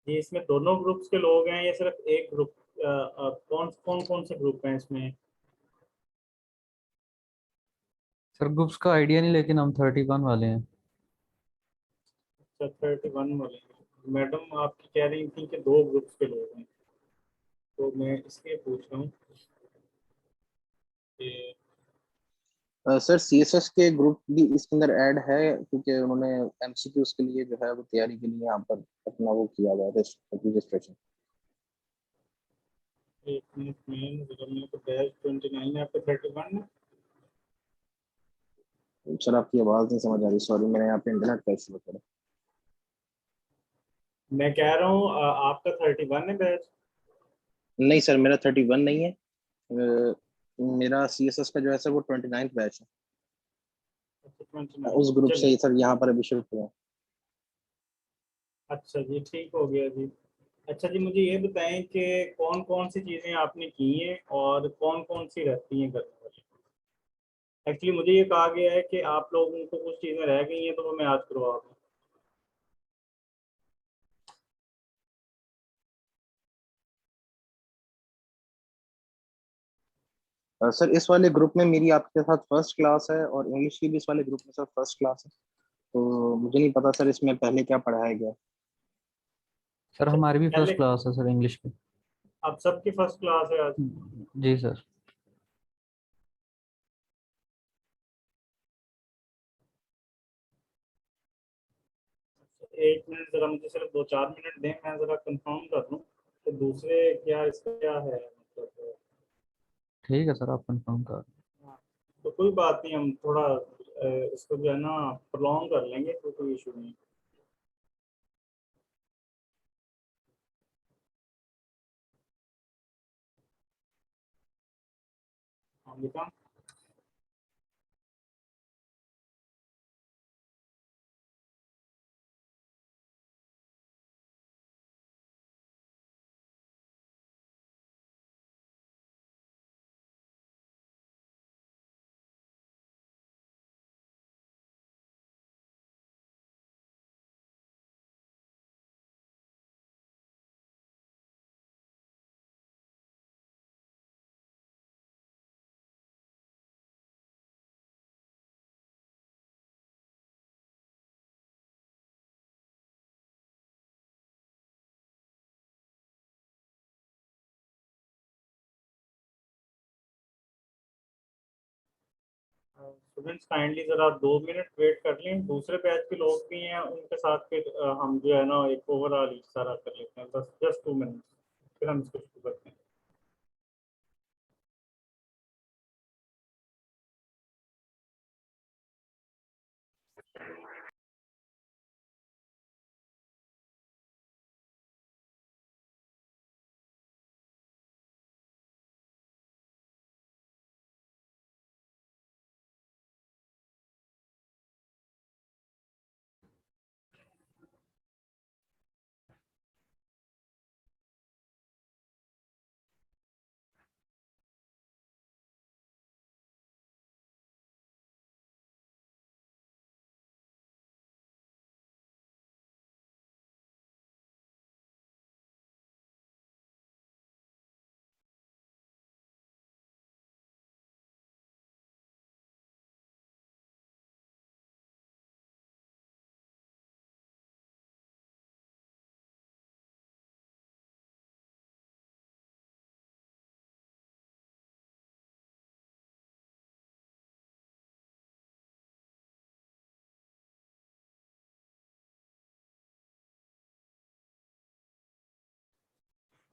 ये इसमें दोनों ग्रुप्स के लोग हैं या सिर्फ एक ग्रुप? कौन कौन कौन से ग्रुप हैं इसमें? सर ग्रुप्स का आइडिया नहीं, लेकिन हम 31 वाले हैं। अच्छा, 31 वाले हैं। मैडम आपकी कह रही थी कि दो ग्रुप्स के लोग हैं, तो मैं इसलिए पूछ रहा हूँ कि सर सीएसएस के ग्रुप भी इसके अंदर ऐड है, क्योंकि उन्होंने एमसीक्यूज के लिए जो है वो तैयारी के लिए यहाँ पर अपना वो किया हुआ है रजिस्ट्रेशन। एक मिनट में जरा, मेरे को बैच 29 है, आपका 31 है। सर आपकी आवाज़ नहीं समझ आ रही, सॉरी, मेरे यहाँ पे इंटरनेट का इशू है। मैं कह रहा हूँ आपका 31 है बैच? नहीं सर, मेरा 31 नहीं है। मेरा सीएसएस का जो है सर वो 29th बैच है। अच्छा, 29। उस ग्रुप से चलिए, ही सर यहाँ पर अभी शिफ्ट हुआ। अच्छा जी, ठीक हो गया जी। अच्छा जी, मुझे ये बताएं कि कौन कौन सी चीज़ें आपने की हैं और कौन कौन सी रहती हैं करने वाली। एक्चुअली मुझे ये कहा गया है कि आप लोगों को कुछ चीज़ें रह गई हैं, तो वो मैं आज करवा दूँ। सर इस वाले ग्रुप में मेरी आपके साथ फर्स्ट क्लास है, और इंग्लिश की भी इस वाले ग्रुप में सर फर्स्ट क्लास है। तो मुझे नहीं पता सर इसमें पहले क्या पढ़ाया गया। सर अच्छा, हमारी भी फर्स्ट पहले क्लास है सर, इंग्लिश की। आप सबकी फर्स्ट क्लास है आज? जी सर। एक मिनट ज़रा, मुझे सिर्फ 2-4 मिनट दें, मैं ज़रा कंफर्म कर लूँ कि दूसरे क्या इसका क्या है मतलब। ठीक है सर, आप कंफर्म कर। हाँ, तो कोई बात नहीं, हम थोड़ा इसको जो है ना प्रॉन्ग कर लेंगे, तो कोई इशू नहीं। हाँ बेटा। स्टूडेंट्स काइंडली ज़रा 2 मिनट वेट कर लें, दूसरे बैच के लोग भी हैं, उनके साथ फिर हम जो है ना एक ओवरऑल सारा कर लेते हैं, बस जस्ट 2 मिनट, फिर हम इसको शुरू करते हैं।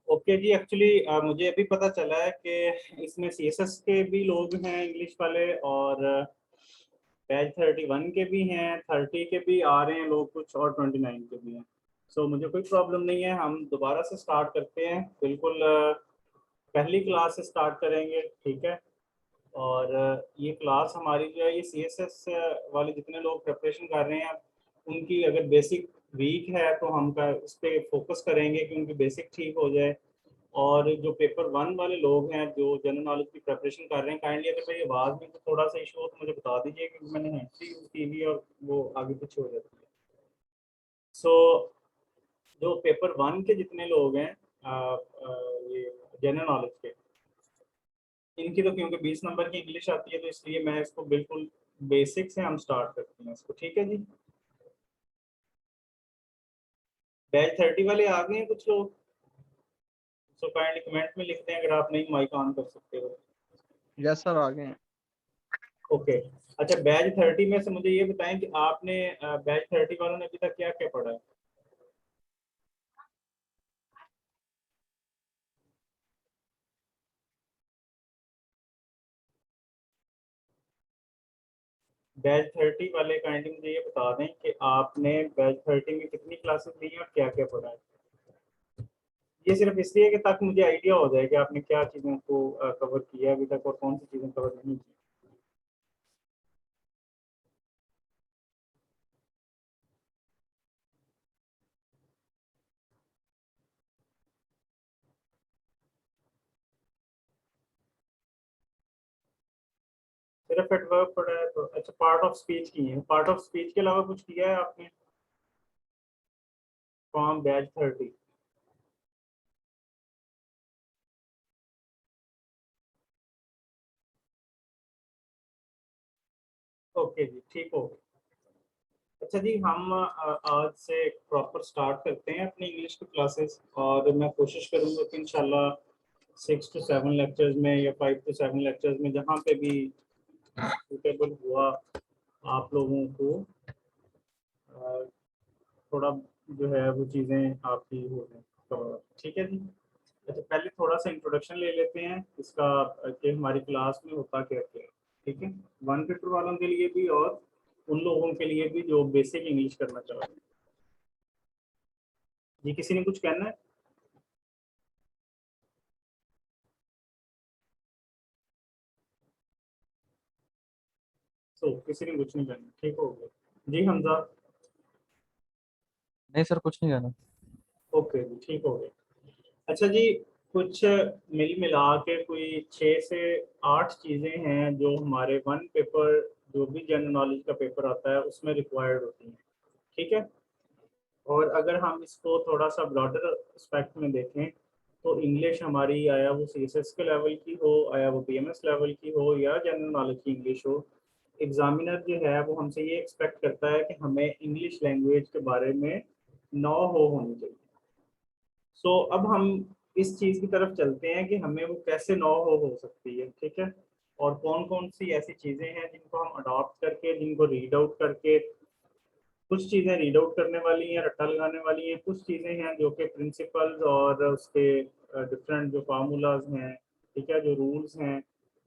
ओके जी, एक्चुअली मुझे अभी पता चला है कि इसमें सीएसएस के भी लोग हैं इंग्लिश वाले, और बैच 31 के भी हैं, 30 के भी आ रहे हैं लोग कुछ, और 29 के भी हैं। सो मुझे कोई प्रॉब्लम नहीं है, हम दोबारा से स्टार्ट करते हैं बिल्कुल। पहली क्लास से स्टार्ट करेंगे, ठीक है? और ये क्लास हमारी जो है, ये सीएसएस वाले जितने लोग प्रिपरेशन कर रहे हैं, उनकी अगर बेसिक वीक है तो हम का उस पर फोकस करेंगे कि उनकी बेसिक ठीक हो जाए। और जो पेपर 1 वाले लोग हैं जो जनरल नॉलेज की प्रिपरेशन कर रहे हैं, काइंडली अगर मेरी आवाज़ में तो थोड़ा सा इशू हो तो मुझे बता दीजिए, क्योंकि मैंने हैंडफ्री यूज़ की हुई है और वो आगे पीछे हो जाती है। सो जो पेपर 1 के जितने लोग हैं ये जनरल नॉलेज के, इनकी तो क्योंकि 20 नंबर की इंग्लिश आती है तो इसलिए मैं इसको बिल्कुल बेसिक से हम स्टार्ट करते हैं इसको, ठीक है जी। बैच 30 वाले आ गए हैं कुछ लोग, सो काइंडली कमेंट में लिखते हैं अगर आप नहीं माइक ऑन कर सकते हो। यस सर आ गए हैं। ओके अच्छा, बैच 30 में से मुझे ये बताएं कि आपने बैच 30 वालों ने अभी तक क्या क्या पढ़ा है? बैच 30 वाले काइंडली मुझे ये बता दें कि आपने बैच 30 में कितनी क्लासेस ली हैं और क्या क्या पढ़ा है। ये सिर्फ इसलिए कि ताकि मुझे आइडिया हो जाए कि आपने क्या चीज़ों को कवर किया अभी तक और कौन सी चीज़ें कवर नहीं की। सिर्फ एडवर्ब पढ़ा है तो अच्छा, पार्ट ऑफ स्पीच की है। पार्ट ऑफ स्पीच के अलावा कुछ किया है आपने फ्रॉम बैच 30? ओके जी, ठीक हो गया। अच्छा जी, हम आज से प्रॉपर स्टार्ट करते हैं अपनी इंग्लिश की क्लासेस, और मैं कोशिश करूंगा कि इंशाल्लाह 6 to 7 लेक्चर्स में या 5 to 7 लेक्चर्स में जहाँ पे भी सूटेबल हुआ आप लोगों को थोड़ा जो है वो चीज़ें आपकी हो जाए तो ठीक है जी। अच्छा, पहले थोड़ा सा इंट्रोडक्शन ले लेते हैं इसका कि हमारी क्लास में होता क्या क्या है, ठीक है। 1 पेपर वालों के लिए भी और उन लोगों के लिए भी जो बेसिक इंग्लिश करना चाह रहे हैं। जी, किसी ने कुछ कहना है? तो किसी ने कुछ नहीं कहना, ठीक हो गया जी। हमजा? नहीं सर, कुछ नहीं कहना। ओके जी, ठीक हो गया। अच्छा जी, कुछ मिल मिला के कोई 6 से 8 चीज़ें हैं जो हमारे 1 पेपर, जो भी जनरल नॉलेज का पेपर आता है उसमें रिक्वायर्ड होती हैं, ठीक है। और अगर हम इसको थोड़ा सा ब्रॉडर एस्पेक्ट में देखें तो इंग्लिश हमारी, आया वो सीएसएस के लेवल की हो, आया वो पीएमएस लेवल की हो या जनरल नॉलेज की इंग्लिश हो, एग्जामिनर जो है वो हमसे ये एक्सपेक्ट करता है कि हमें इंग्लिश लैंग्वेज के बारे में नॉ होनी चाहिए। सो अब हम इस चीज़ की तरफ चलते हैं कि हमें वो कैसे नॉ हो सकती है, ठीक है। और कौन कौन सी ऐसी चीज़ें हैं जिनको हम अडॉप्ट करके, जिनको रीड आउट करके, कुछ चीज़ें रीड आउट करने वाली हैं, रट्टा लगाने वाली हैं, कुछ चीज़ें हैं जो कि प्रिंसिपल्स और उसके डिफरेंट जो फार्मूलाज हैं, ठीक है, जो रूल्स हैं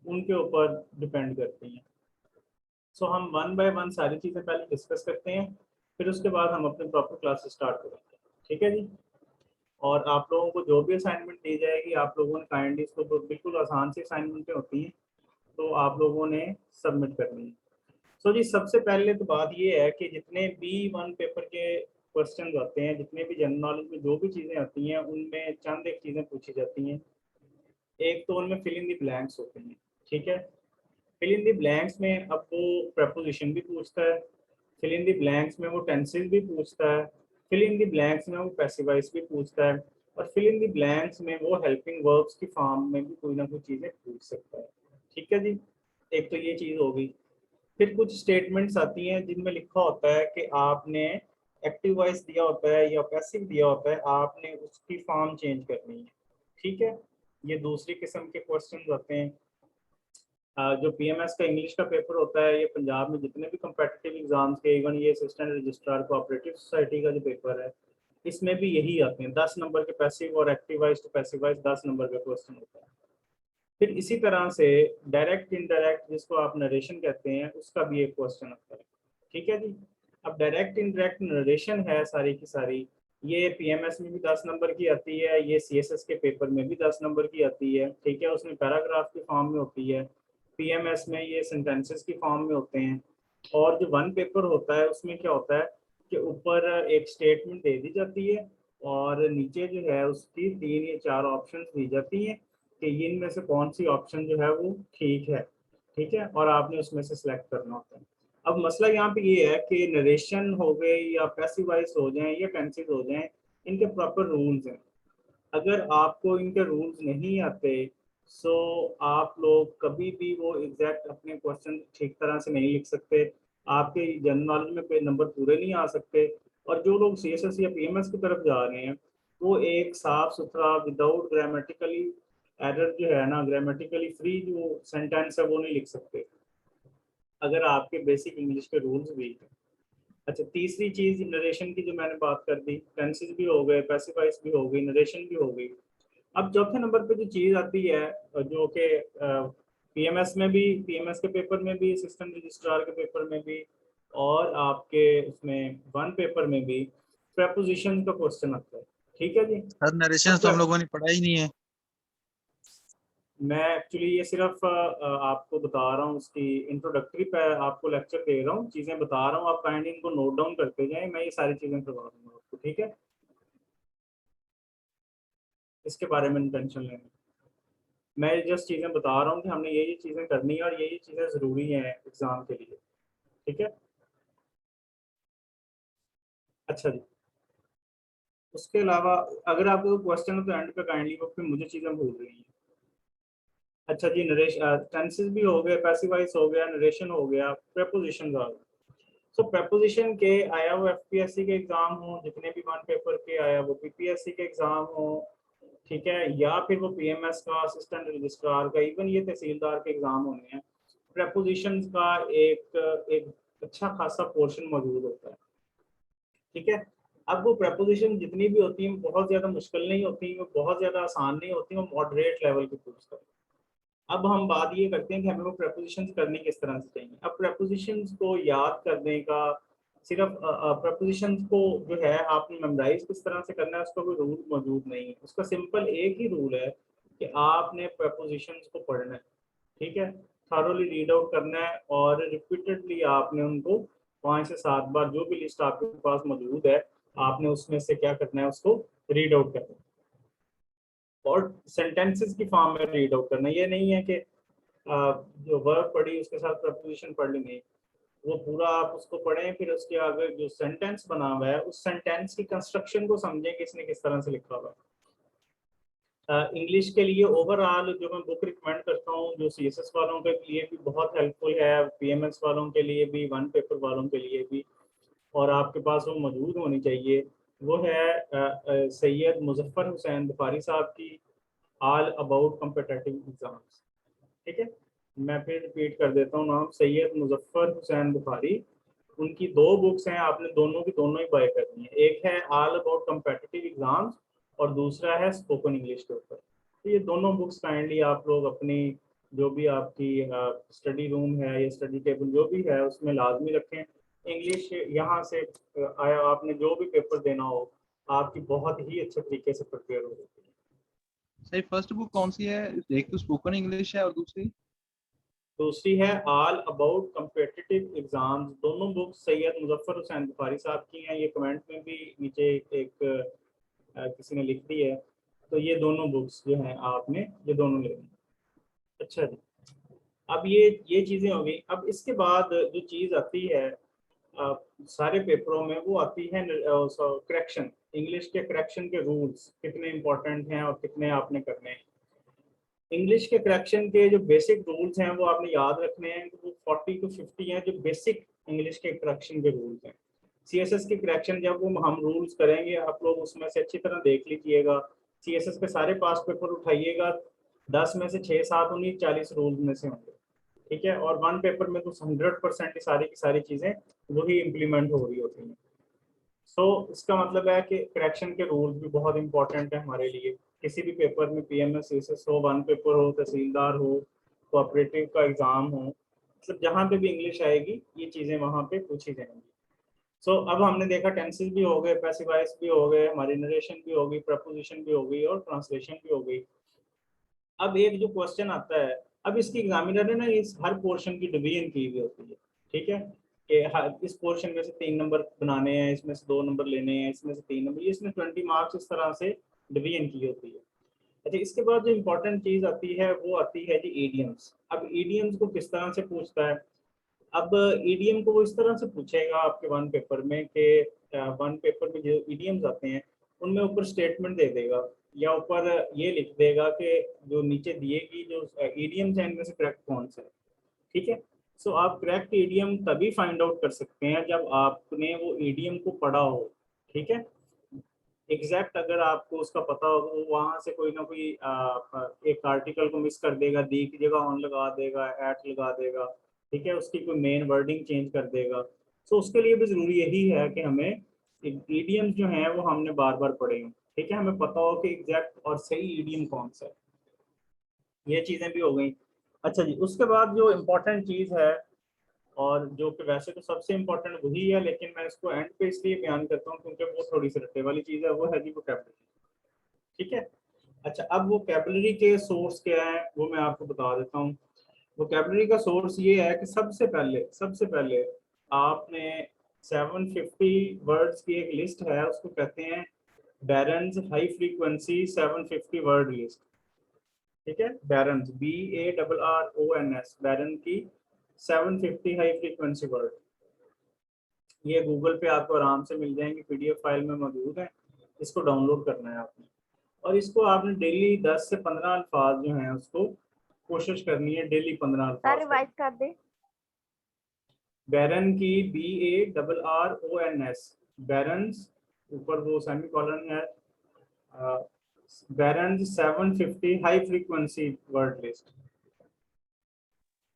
उनके ऊपर डिपेंड करती हैं। सो हम 1 बाय 1 सारी चीज़ें पहले डिस्कस करते हैं, फिर उसके बाद हम अपने प्रॉपर क्लासेस स्टार्ट करेंगे, ठीक है जी। और आप लोगों को जो भी असाइनमेंट दी जाएगी, आप लोगों ने काइंडली इसको, तो बिल्कुल आसान सी असाइनमेंटें होती हैं, तो आप लोगों ने सबमिट करनी है। सो जी, सबसे पहले तो बात ये है कि जितने भी 1 पेपर के क्वेश्चन आते हैं, जितने भी जनरल नॉलेज में जो भी चीज़ें आती हैं, उनमें चंद एक चीज़ें पूछी जाती हैं। एक तो उनमें फिल इन द ब्लैंक्स होते हैं, ठीक है। फिल इन द ब्लैंक्स में अब वो प्रपोजिशन भी पूछता है, फिल इन द ब्लैंक्स में वो टेंसेस भी पूछता है, फिल इन द ब्लैंक्स में वो पैसिवाइज भी पूछता है, और फिल इन द ब्लैंक्स में वो हेल्पिंग वर्ब्स की फॉर्म में भी कोई ना कोई चीज़ें पूछ सकता है, ठीक है जी। एक तो ये चीज़ हो गई। फिर कुछ स्टेटमेंट्स आती हैं जिनमें लिखा होता है कि आपने एक्टिव वॉइस दिया होता है या पैसिव दिया होता है, आपने उसकी फॉर्म चेंज करनी है, ठीक है। ये दूसरी किस्म के क्वेश्चन आते हैं। जो पीएमएस का इंग्लिश का पेपर होता है, ये पंजाब में जितने भी कम्पिटिटिव एग्जाम्स के, इवन ये असिस्टेंट रजिस्ट्रार कोऑपरेटिव सोसाइटी का जो पेपर है, इसमें भी यही आते हैं। 10 नंबर के पैसिव और एक्टिवाइज टू पैसिवाइज 10 नंबर का क्वेश्चन होता है। फिर इसी तरह से डायरेक्ट इनडायरेक्ट, जिसको आप नरेशन कहते हैं, उसका भी एक क्वेश्चन आता है, ठीक है जी। अब डायरेक्ट इनडायरेक्ट नरेशन है सारी की सारी, ये पीएमएस में भी 10 नंबर की आती है, ये सीएसएस के पेपर में भी 10 नंबर की आती है, ठीक है। उसमें पैराग्राफ की फॉर्म में होती है, पीएमएस में ये सेंटेंसेस की फॉर्म में होते हैं। और जो 1 पेपर होता है उसमें क्या होता है कि ऊपर एक स्टेटमेंट दे दी जाती है और नीचे जो है उसकी 3 या 4 ऑप्शन दी जाती हैं कि इनमें से कौन सी ऑप्शन जो है वो ठीक है, ठीक है, और आपने उसमें से सिलेक्ट करना होता है। अब मसला यहाँ पे ये है कि नरेशन हो गए या पैसिवाइज हो जाएं या टेंसेस हो जाएं, इनके प्रॉपर रूल्स हैं। अगर आपको इनके रूल्स नहीं आते सो आप लोग कभी भी वो एग्जैक्ट अपने क्वेश्चन ठीक तरह से नहीं लिख सकते, आपके जनरल नॉलेज में कोई नंबर पूरे नहीं आ सकते। और जो लोग सीएसएस या पीएमएस की तरफ जा रहे हैं वो एक साफ सुथरा विदाउट ग्रामेटिकली एरर जो है ना, ग्रामेटिकली फ्री जो सेंटेंस है वो नहीं लिख सकते अगर आपके बेसिक इंग्लिश के रूल्स वीक हैं। अच्छा, तीसरी चीज नरेशन की जो मैंने बात कर दी, टेंसेस भी हो गए, पैसिफाइज भी हो गई, नरेशन भी हो गई। अब चौथे नंबर पे जो चीज आती है जो कि पीएमएस में भी, पीएमएस के पेपर में भी, असिस्टेंट रजिस्ट्रार के पेपर में भी और आपके उसमें वन पेपर में भी प्रेपोजिशन का क्वेश्चन आता है। ठीक है जी। सर नरेशन तो हम लोगों ने पढ़ा ही नहीं है। मैं एक्चुअली ये सिर्फ आपको बता रहा हूँ, उसकी इंट्रोडक्टरी पे आपको लेक्चर दे रहा हूँ, चीजें बता रहा हूँ, आप काइंडली इनको नोट डाउन करते जाएं, मैं ये सारी चीजें करवा दूंगा आपको। ठीक है, इसके बारे में टेंशन लेना, मैं जस्ट चीजें बता रहा हूँ कि हमने ये चीजें करनी है और ये चीजें जरूरी हैं एग्जाम के लिए। ठीक है, अच्छा जी। उसके अलावा अगर आपको क्वेश्चन हो तो एंड पे काइंडली वो फिर मुझे चीजें भूल रही हैं। अच्छा जी, नरेशन टेंसेस भी हो गए, पैसिवाइज हो गया, नरेशन हो गया, प्रेपोजिशंस आ गए। सो प्रेपोजिशन के आया वो एफपीएससी के एग्जाम हो, जितने भी वन पेपर के आया वो पीपीएससी के एग्जाम हो, ठीक है, या फिर वो पीएमएस का, असिस्टेंट रजिस्ट्रार का, इवन ये तहसीलदार के एग्जाम होने हैं, प्रेपोजिशंस का एक एक अच्छा खासा पोर्शन मौजूद होता है। ठीक है, अब वो प्रेपोजिशन जितनी भी होती हैं बहुत ज्यादा मुश्किल नहीं होती, वो बहुत ज्यादा आसान नहीं होती, वो मॉडरेट लेवल की पूछता है। अब हम बात ये करते हैं कि हमें वो प्रेपोजिशंस करनी किस तरह से चाहिए। अब प्रेपोजिशंस को याद करने का सिर्फ प्रेपोजिशंस को जो है आपने मेमोराइज किस तरह से करना है उसका कोई रूल मौजूद नहीं है। उसका सिंपल एक ही रूल है कि आपने प्रेपोजिशंस को पढ़ना है, ठीक है, थॉरोली रीड आउट करना है और रिपीटेडली आपने उनको 5 से 7 बार जो भी लिस्ट आपके पास मौजूद है आपने उसमें से क्या करना है, उसको रीड आउट करना है और सेंटेंसेस की फॉर्म में रीड आउट करना। ये नहीं है कि जो वर्ब पढ़ी उसके साथ प्रपोजिशन पढ़ ली, नहीं, वो पूरा आप उसको पढ़ें, फिर उसके आगे जो सेंटेंस बना हुआ है उस सेंटेंस की कंस्ट्रक्शन को समझें कि इसने किस तरह से लिखा हुआ है। इंग्लिश के लिए ओवरऑल जो मैं बुक रिकमेंड करता हूँ जो सीएसएस वालों के लिए भी बहुत हेल्पफुल है, पीएमएस वालों के लिए भी, वन पेपर वालों के लिए भी, और आपके पास वो मौजूद होनी चाहिए, वो है सैयद मुजफ्फर हुसैन बुखारी साहब की ऑल अबाउट कम्पिटिटिव एग्जाम्स। ठीक है, मैं फिर रिपीट कर देता हूँ नाम, सैयद मुजफ्फर हुसैन बुखारी। उनकी 2 बुक्स हैं, आपने दोनों की दोनों ही बाय करनी है। एक है ऑल अबाउट कम्पिटिटिव एग्जाम्स और दूसरा है स्पोकन इंग्लिश के ऊपर। तो ये दोनों बुक्स काइंडली आप लोग अपनी जो भी आपकी स्टडी रूम है या स्टडी टेबल जो भी है उसमें लाजमी रखें। इंग्लिश यहाँ से आया आपने जो भी पेपर देना हो आपकी बहुत ही अच्छे तरीके से प्रिपेयर हो जाती है। सही, फर्स्ट बुक कौन सी है? एक तो स्पोकन इंग्लिश है और दूसरी है ऑल अबाउट कम्पिटिटिव एग्जाम्स। दोनों बुक्स सैयद मुजफ्फर हुसैन बुखारी साहब की हैं, ये कमेंट में भी नीचे एक किसी ने लिख दी है। तो ये दोनों बुक्स जो हैं आपने ये दोनों लेनी है। अच्छा जी, अब ये चीज़ें हो गई। अब इसके बाद जो चीज़ आती है सारे पेपरों में वो आती है करेक्शन। इंग्लिश के करेक्शन के रूल्स कितने इंपॉर्टेंट हैं और कितने आपने करने हैं। इंग्लिश के करेक्शन के जो बेसिक रूल्स हैं वो आपने याद रखने हैं, वो 40 to 50 हैं जो बेसिक इंग्लिश के करेक्शन के रूल्स हैं। सीएसएस के करेक्शन जब हम रूल्स करेंगे आप लोग उसमें से अच्छी तरह देख लीजिएगा, सीएसएस के सारे पास पेपर उठाइएगा, 10 में से 6-7 उन्हीं 40 रूल्स में से होंगे। ठीक है, और वन पेपर में तो 100% सारी की सारी चीज़ें वही इम्प्लीमेंट हो रही होती हैं। सो इसका मतलब है कि करेक्शन के रूल्स भी बहुत इंपॉर्टेंट है हमारे लिए। किसी भी पेपर में पीएमएस सीएसएस हो, वन पेपर हो, तहसीलदार हो, कोऑपरेटिव का एग्जाम हो, मतलब जहाँ पे भी इंग्लिश आएगी ये चीज़ें वहाँ पे पूछी जाएंगी। सो अब हमने देखा टेंसेस भी हो गए, पैसिवाइज भी हो गए, हमारी नरेशन भी हो गई, प्रपोजिशन भी हो गई और ट्रांसलेशन भी हो गई। अब एक जो क्वेश्चन आता है, अब इसकी एग्जामिनर ने ना इस हर पोर्शन की डिवीजन की हुई होती है। ठीक है, कि इस पोर्शन में से 3 नंबर बनाने हैं, इसमें से 2 नंबर लेने हैं, इसमें से 3 नंबर, ये इसमें 20 मार्क्स इस तरह से डिवीजन की होती है। अच्छा, इसके बाद जो इम्पोर्टेंट चीज आती है वो आती है जी ईडियम्स। अब ईडियम्स को किस तरह से पूछता है? अब ईडीएम को वो इस तरह से पूछेगा आपके वन पेपर में कि वन पेपर में जो ईडीएम्स आते हैं उनमें ऊपर स्टेटमेंट दे देगा या ऊपर ये लिख देगा कि जो नीचे दिए की जो ईडीएम्स हैं इनमें से करेक्ट कौन सा है। ठीक है, सो आप करेक्ट ईडीएम तभी फाइंड आउट कर सकते हैं जब आपने वो ईडीएम को पढ़ा हो। ठीक है, एग्जैक्ट अगर आपको उसका पता हो तो वहां से कोई ना कोई एक आर्टिकल को मिस कर देगा, दी की जगह ऑन लगा देगा, एट लगा देगा। ठीक है, उसकी कोई मेन वर्डिंग चेंज कर देगा। सो उसके लिए भी जरूरी यही है कि हमें ईडीएम जो है वो हमने बार बार पढ़े हों। ठीक है, हमें पता हो कि एग्जैक्ट और सही ईडीएम कौन सा है। ये चीजें भी हो गई। अच्छा जी, उसके बाद जो इम्पोर्टेंट चीज है और जो कि वैसे तो सबसे इम्पोर्टेंट वही है, लेकिन मैं इसको एंड पे इसलिए बयान करता हूँ क्योंकि वो थोड़ी सी रट्टे वाली चीज है, वो है जी वोकैबुलरी। ठीक है, अच्छा अब वोकैबुलरी के सोर्स क्या है वो मैं आपको बता देता हूँ। वोकैबुलरी का सोर्स ये है कि सबसे पहले आपने 750 वर्ड्स की एक लिस्ट है, उसको कहते हैं barons high frequency 750 word list. ठीक है, बैरन्स BARRONS, बैरन की 750 हाई फ्रीक्वेंसी वर्ड, ये गूगल पे आपको आराम से मिल जाएंगे, PDF फाइल में मौजूद है। इसको डाउनलोड करना है आपने और इसको आपने डेली 10 से 15 अल्फाज जो हैं उसको कोशिश करनी है, डेली 15 अल्फाज रिवाइज कर दे। बैरन की BARRONS, बैरन्स ऊपर वो सेमी कॉलन है, barons 750 high frequency word list.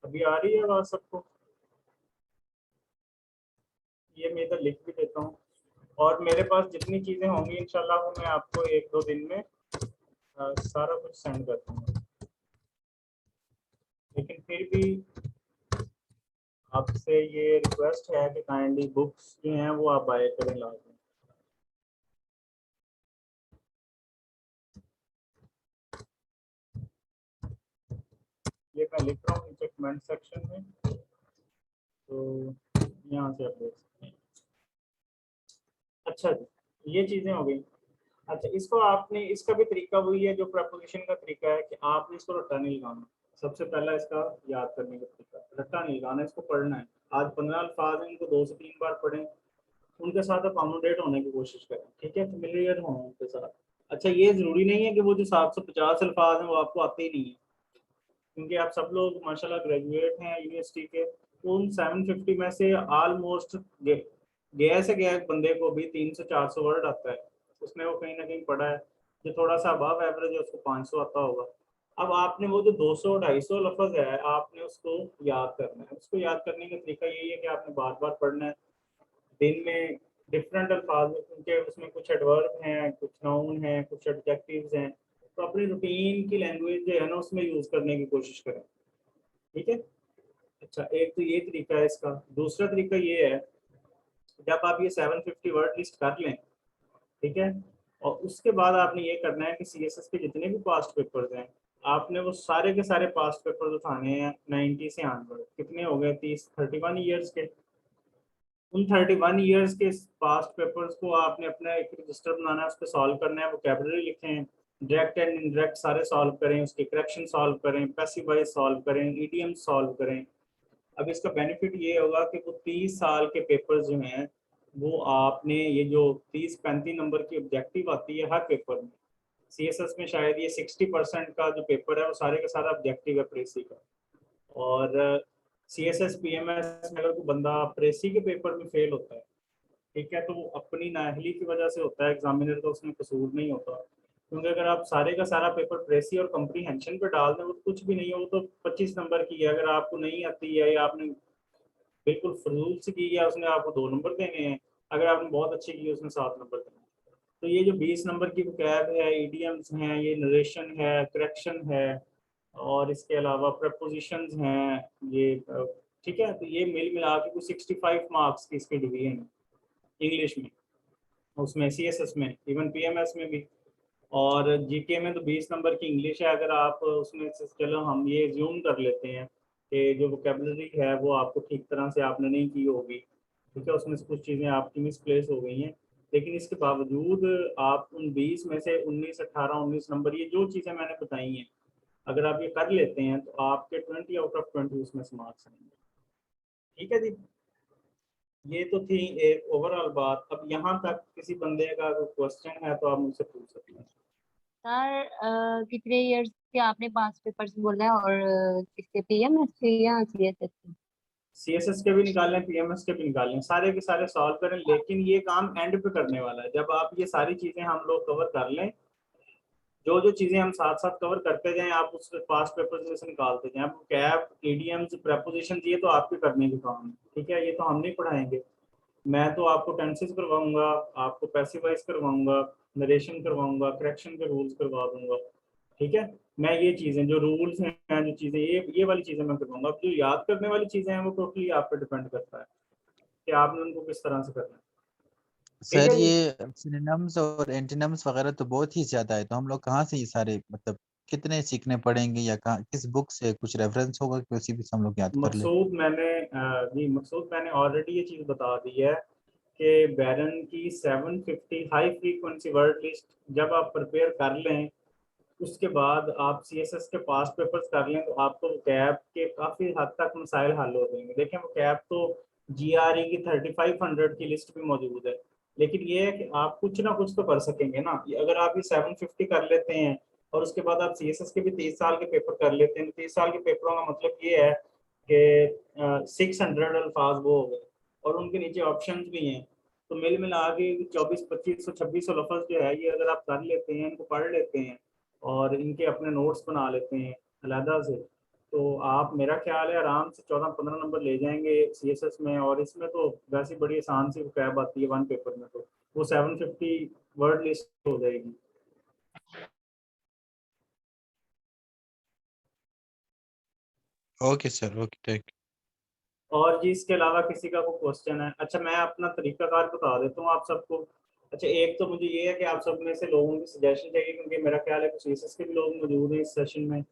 अभी आ रही है आवाज सबको? ये मैं इधर लिख भी देता हूँ और मेरे पास जितनी चीजें होंगी इंशाल्लाह वो मैं आपको 1-2 दिन में सारा कुछ सेंड कर दूंगा। लेकिन फिर भी आपसे ये रिक्वेस्ट है कि काइंडली बुक्स जो हैं वो आप बाय करें लाजमी। ये मैं लिख रहा हूँ नीचे कमेंट सेक्शन में, तो यहाँ से आप देख सकते हैं। अच्छा जी, ये चीजें हो गई। अच्छा, इसको आपने, इसका भी तरीका वही है जो प्रपोजिशन का तरीका है कि आपने इसको रट्टा नहीं लगाना। सबसे पहला इसका याद करने का तरीका, रट्टा नहीं लगाना, इसको पढ़ना है। आज 15 अल्फाज हैं, इनको 2 से 3 बार पढ़ें, उनके साथ अकोमोडेट होने की कोशिश करें। ठीक है, फेमिलियर हों उनके साथ। अच्छा, ये जरूरी नहीं है कि वो जो 750 अल्फाज हैं वो आपको आते ही नहीं है, क्योंकि आप सब लोग माशाल्लाह ग्रेजुएट हैं यूनिवर्सिटी के, तो उन 750 में से ऑलमोस्ट गया से गया बंदे को भी 300-400 वर्ड आता है, उसने वो कहीं ना कहीं पढ़ा है। जो थोड़ा सा अबव एवरेज है उसको 500 आता होगा। अब आपने वो जो 200-250 लफ्ज है आपने उसको याद करना है। उसको याद करने का तरीका यही है कि आपने बार बार पढ़ना है दिन में डिफरेंट अल्फाज में, क्योंकि उसमें कुछ एडवर्ब हैं, कुछ नाउन हैं, कुछ एडजेक्टिव्स हैं, तो अपनी रूटीन की लैंग्वेज जो है ना उसमें यूज करने की कोशिश करें। ठीक है, अच्छा एक तो ये तरीका है इसका। दूसरा तरीका ये है, जब आप ये 750 वर्ड लिस्ट कर लें, ठीक है, और उसके बाद आपने ये करना है कि CSS के जितने भी पास्ट पेपर्स हैं आपने वो सारे के सारे पास्ट पेपर्स उठाने हैं 90 से ऑनवर्ड। कितने हो गए? 31 ईयर्स के। उन 31 ईयर्स के पास्ट पेपर्स को आपने अपना एक रजिस्टर बनाना है, उस पर सॉल्व करना है, वोकैबुलरी लिखें, डायरेक्ट एंड इनडायरेक्ट सारे सॉल्व करें, उसके करेक्शन सॉल्व करें, पैसिव वॉइस सॉल्व करें, ईडीएम सॉल्व करें। अब इसका बेनिफिट ये होगा कि वो 30 साल के पेपर्स जो हैं वो आपने, ये जो 30-35 नंबर की ऑब्जेक्टिव आती है हर पेपर में, CSS में शायद ये 60% का जो पेपर है वो सारे का सारा ऑब्जेक्टिव है प्रेसी का। और CSS PMS में अगर कोई बंदा प्रेसी के पेपर में फेल होता है, ठीक है, तो वो अपनी नाअहली की वजह से होता है, एग्जामिनर का उसमें कसूर नहीं होता। क्योंकि अगर आप सारे का सारा पेपर प्रेसी और कम्प्रीहेंशन पे डाल दें वो कुछ भी नहीं है, वो तो 25 नंबर की है। अगर आपको नहीं आती है या आपने बिल्कुल फजूल से की है उसने आपको 2 नंबर देने हैं, अगर आपने बहुत अच्छी की उसने 7 नंबर देने हैं। तो ये जो 20 नंबर की वोकैब है, ईडीएम्स हैं, ये नरेशन है, करेक्शन है और इसके अलावा प्रपोजिशंस हैं ये, ठीक है, तो ये मिल मिला के कुछ 65 मार्क्स की इसकी डिवीजन है इंग्लिश में, उसमें CSS में, इवन PMS में भी। और जीके में तो 20 नंबर की इंग्लिश है। अगर आप उसमें से, चलो हम ये ज्यूम कर लेते हैं कि जो वोकैबुलरी है वो आपको ठीक तरह से आपने नहीं की होगी, ठीक है, उसमें से कुछ चीज़ें आपकी मिसप्लेस हो गई हैं, लेकिन इसके बावजूद आप उन 20 में से 19, 18, 19 नंबर, ये जो चीज़ें मैंने बताई हैं, अगर आप ये कर लेते हैं तो आपके 20 आउट ऑफ 20 उसमें से मार्क्स आएंगे। ठीक है जी। ये तो थी एक ओवरऑल बात। अब यहाँ तक किसी बंदे का कोई क्वेश्चन है तो आप मुझसे पूछ सकते हैं। सर कितने इयर्स के आपने 5 पेपर्स बोला है और किसके पीएमएससी या सीएसएस? सीएसएस के भी निकालें, पीएमएस के भी निकालें, सारे के सारे सॉल्व करें, लेकिन ये काम एंड पे करने वाला है। जब आप ये सारी चीजें हम लोग कवर कर लें, जो जो चीजें हम साथ साथ कवर करते जाएं, आप उसके पास पेपर्स में से निकालते जाएं। आपको कैप, ईडीएम्स, प्रेपोजिशन ये तो आपके करने के काम है, ठीक है, ये तो हम नहीं पढ़ाएंगे। मैं तो आपको टेंसेस करवाऊंगा, आपको पैसिवाइज करवाऊंगा, नरेशन करवाऊंगा, करेक्शन के रूल्स करवा दूंगा, ठीक है। मैं ये चीजें जो रूल्स हैं, जो चीजें ये वाली चीजें मैं करवाऊंगा। अब जो याद करने वाली चीजें हैं वो टोटली आप पे डिपेंड करता है कि आपने उनको किस तरह से करना है, ठीक सर है जी। ये सिनोनिम्स और एंटोनिम्स वगैरह तो बहुत ही ज्यादा है, तो हम लोग कहाँ से ये सारे मतलब कितने सीखने पड़ेंगे, या कहाँ किस बुक से कुछ रेफरेंस होगा कि उसी भी से हम लोग याद कर ले? मकसूद मैंने ऑलरेडी ये चीज बता दी है कि बैरन की 750 हाई फ्रीक्वेंसी वर्ड लिस्ट जब आप प्रिपेयर कर लें, उसके बाद आप सीएसएस के पास पेपर्स कर लें, तो आपको कैप के काफ़ी हद तक मसाइल हल हो जाएंगे। देखें, वो कैप तो जीआरई की 3500 की लिस्ट भी मौजूद है, लेकिन ये है कि आप कुछ ना कुछ तो कर सकेंगे ना। अगर आप ये 750 कर लेते हैं और उसके बाद आप सीएसएस के भी 30 साल के पेपर कर लेते हैं, 30 साल के पेपरों का मतलब ये है कि 600 अल्फाज वो हो गए और उनके नीचे ऑप्शंस भी हैं। तो मिल मिला के 2400-2500-2600 लफ्ज जो है, ये अगर आप कर लेते हैं, इनको पढ़ लेते हैं और इनके अपने नोट्स बना लेते हैं अलहदा से, तो आप, मेरा ख्याल है, आराम से 14-15 नंबर ले जाएंगे सीएसएस में। और इसमें तो वैसे बड़ी आसान सी कैब आती है वन पेपर में, तो वो 750 वर्ड लिस्ट हो जाएगी। Okay sir, okay thank. और जी इसके अलावा किसी का कोई क्वेश्चन है? अच्छा, मैं अपना तरीकाकार बता देता हूँ आप सबको। अच्छा, एक तो मुझे ये है कि आप सब में से लोगों की सजेशन चाहिए, क्योंकि मेरा ख्याल है कुछ सीएसएस के भी लोग मौजूद हैं इस सेशन में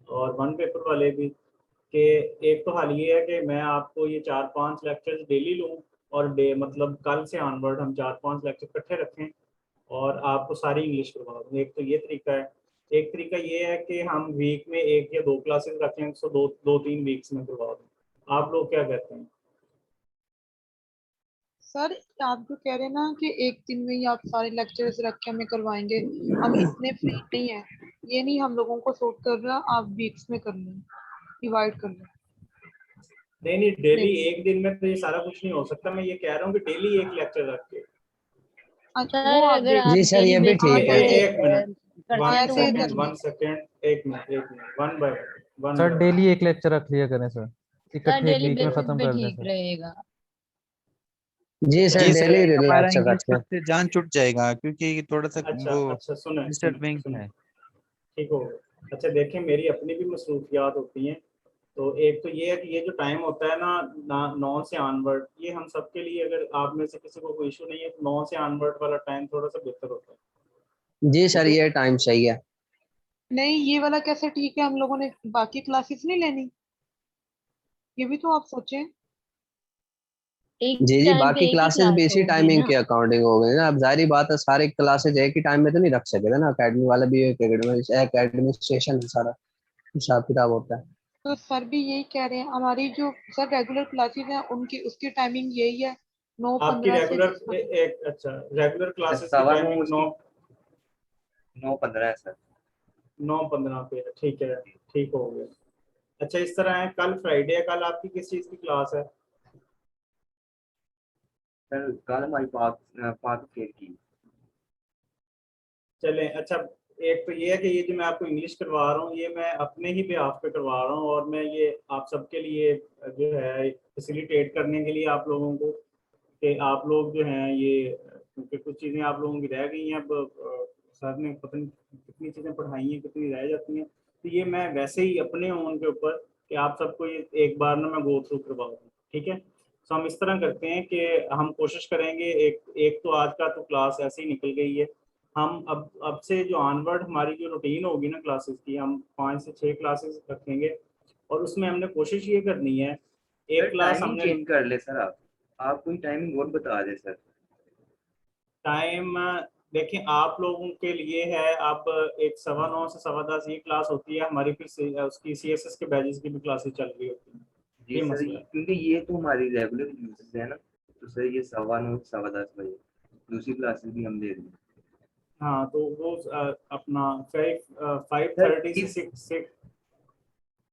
और वन पेपर वाले भी, कि एक तो हाल ये है कि मैं आपको ये 4-5 लेक्चर्स डेली लूँ और डे मतलब कल से ऑनवर्ड हम 4-5 लेक्चर इकट्ठे रखें और आपको सारी इंग्लिश करवा दूँ। एक तो ये तरीका है। एक तरीका ये है कि हम वीक में 1 या 2 क्लासेस रखें, तो 2-3 वीक्स में करवा दूँ। आप लोग क्या कहते हैं? सर आप जो कह रहे हैं ना कि एक दिन में ही आप सारे लेक्चर्स रख के हमें करवाएंगे, हम इतने फ्री नहीं है, ये नहीं हम लोगों को सूट कर रहा। आप वीक्स में कर लें, डिवाइड कर लें। नहीं नहीं, डेली एक दिन में तो ये सारा कुछ नहीं हो सकता। मैं ये कह रहा हूँ कि डेली एक लेक्चर रख के। अच्छा, सर वो आप अगर देख आप जी सर, डेली ये भी बेसिस ठीक है। पे एक मिनट, करते हैं तो वो ऐसे भी कर ठीक लें। है। एक minute, one by sir one. Daily एक लेक्चर रख लिया करें सर, सर इकट्ठे एक डेली वीक में बेसिस खत्म पे कर दें ठीक सर। रहेगा। जी सर, जी सर, डेली हमारा लेक्चर इंग्लिश रखें। से जान छूट जाएगा क्योंकि थोड़ा सा अच्छा वो अच्छा, सुने सुने डिस्टर्बिंग सुने, है। ठीक हो गया। अच्छा देखें, मेरी अपनी भी मसरूफियात होती हैं, तो एक तो ये है कि ये जो टाइम होता है ना 9 से ऑनवर्ड, ये हम सबके लिए, अगर आप में से किसी को कोई इशू नहीं है, तो 9 से ऑनवर्ड वाला टाइम थोड़ा सा बेहतर होता है, जी सर, ठीक है। ये टाइम सही है। नहीं, ये वाला कैसे ठीक है? हम लोगों ने बाकी क्लासेस नहीं लेनी, ये भी तो आप सोचें। एक जी जी, टाइम पे बाकी एक ही क्लासेस भी क्लास इसी होगी टाइमिंग ना। के अकॉर्डिंग हो गई ना। अब जाहिर बात है, सारे क्लासेज एक ही टाइम में तो नहीं रख सकेगा ना। एकेडमी वाला भी एक एडमिनिस्ट्रेशन सारा हिसाब किताब होता है। तो सर भी यही कह रहे हैं, हमारी जो सर रेगुलर क्लासेस हैं उनकी उसकी टाइमिंग यही है, आपकी 9:15 से रेगुलर 10:15। एक, अच्छा, रेगुलर क्लासेस की 9 टाइमिंग 9:15 है सर। 9:15 पे है, ठीक है, ठीक हो गया। अच्छा, इस तरह है, कल फ्राइडे है, कल आपकी किस चीज़ की क्लास है? सर कल हमारी पाक फेयर की। चलें, अच्छा, एक तो ये है कि ये जो मैं आपको इंग्लिश करवा रहा हूँ, ये मैं अपने ही बिहाफ पे करवा रहा हूँ, और मैं ये आप सबके लिए जो है फैसिलिटेट करने के लिए आप लोगों को, कि आप लोग जो हैं ये, क्योंकि कुछ चीज़ें आप लोगों की रह गई हैं। अब सर ने पता नहीं कितनी चीज़ें पढ़ाई हैं, कितनी रह जाती हैं, तो ये मैं वैसे ही अपने हूँ उनके ऊपर कि आप सबको ये एक बार ना मैं गो थ्रू करवा दूँ, ठीक है। तो हम इस तरह करते हैं कि हम कोशिश करेंगे, एक एक तो आज का तो क्लास ऐसे ही निकल गई है। हम अब से जो ऑनवर्ड हमारी जो रूटीन होगी ना क्लासेस की, हम 5 से 6 क्लासेस रखेंगे और उसमें हमने कोशिश ये करनी है, सर एक क्लास टाइमिंग हमने चेंज कर ले सर। आप कोई टाइमिंग और बता दे सर। टाइम, देखिए आप लोगों के लिए है, अब एक 9:15 से 10:15 ये क्लास होती है हमारी, फिर उसकी सीएसएस के बैचेस की भी क्लासेस चल रही होती हैं, जी ये सर, मसला है। क्योंकि ये तो हमारी रेगुलर यूजेस है ना। तो सर ये 9:15 10:15 बजे दूसरी क्लासेस भी हम दे देंगे। हाँ तो वो अपना 5:30 से इस 6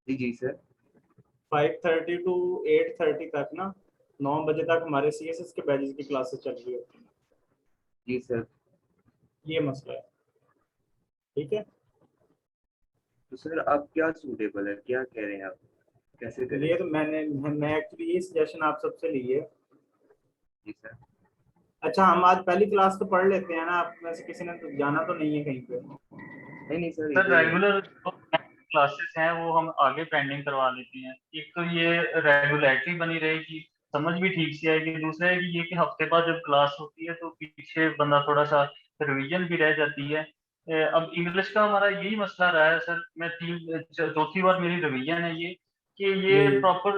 जी सर। 5:30 टू 8:30 तक ना, 9 बजे तक हमारे सीएसएस के बैचेस की क्लासेस चल रही होती हैं। जी सर। ये मसला है, ठीक है। तो सर अब क्या सूटेबल है, क्या कह रहे हैं आप, कैसे करें? ये तो मैं एक्चुअली ये सजेशन आप सबसे ली है। जी सर। अच्छा हम आज पहली क्लास तो पढ़ लेते हैं ना, आप में से किसी ने तो जाना तो नहीं है कहीं पे? नहीं सर सर इधर ही है। रेगुलर क्लासेस हैं वो हम आगे पेंडिंग करवा लेते हैं। एक तो ये रेगुलरिटी बनी रहेगी, समझ भी ठीक से आएगी। दूसरा है कि ये कि हफ्ते बाद जब क्लास होती है तो पीछे बंदा थोड़ा सा रिवीजन भी रह जाती है। अब इंग्लिश का हमारा यही मसला रहा है सर, मैं चौथी बार मेरी रिवीजन है ये, कि ये प्रॉपर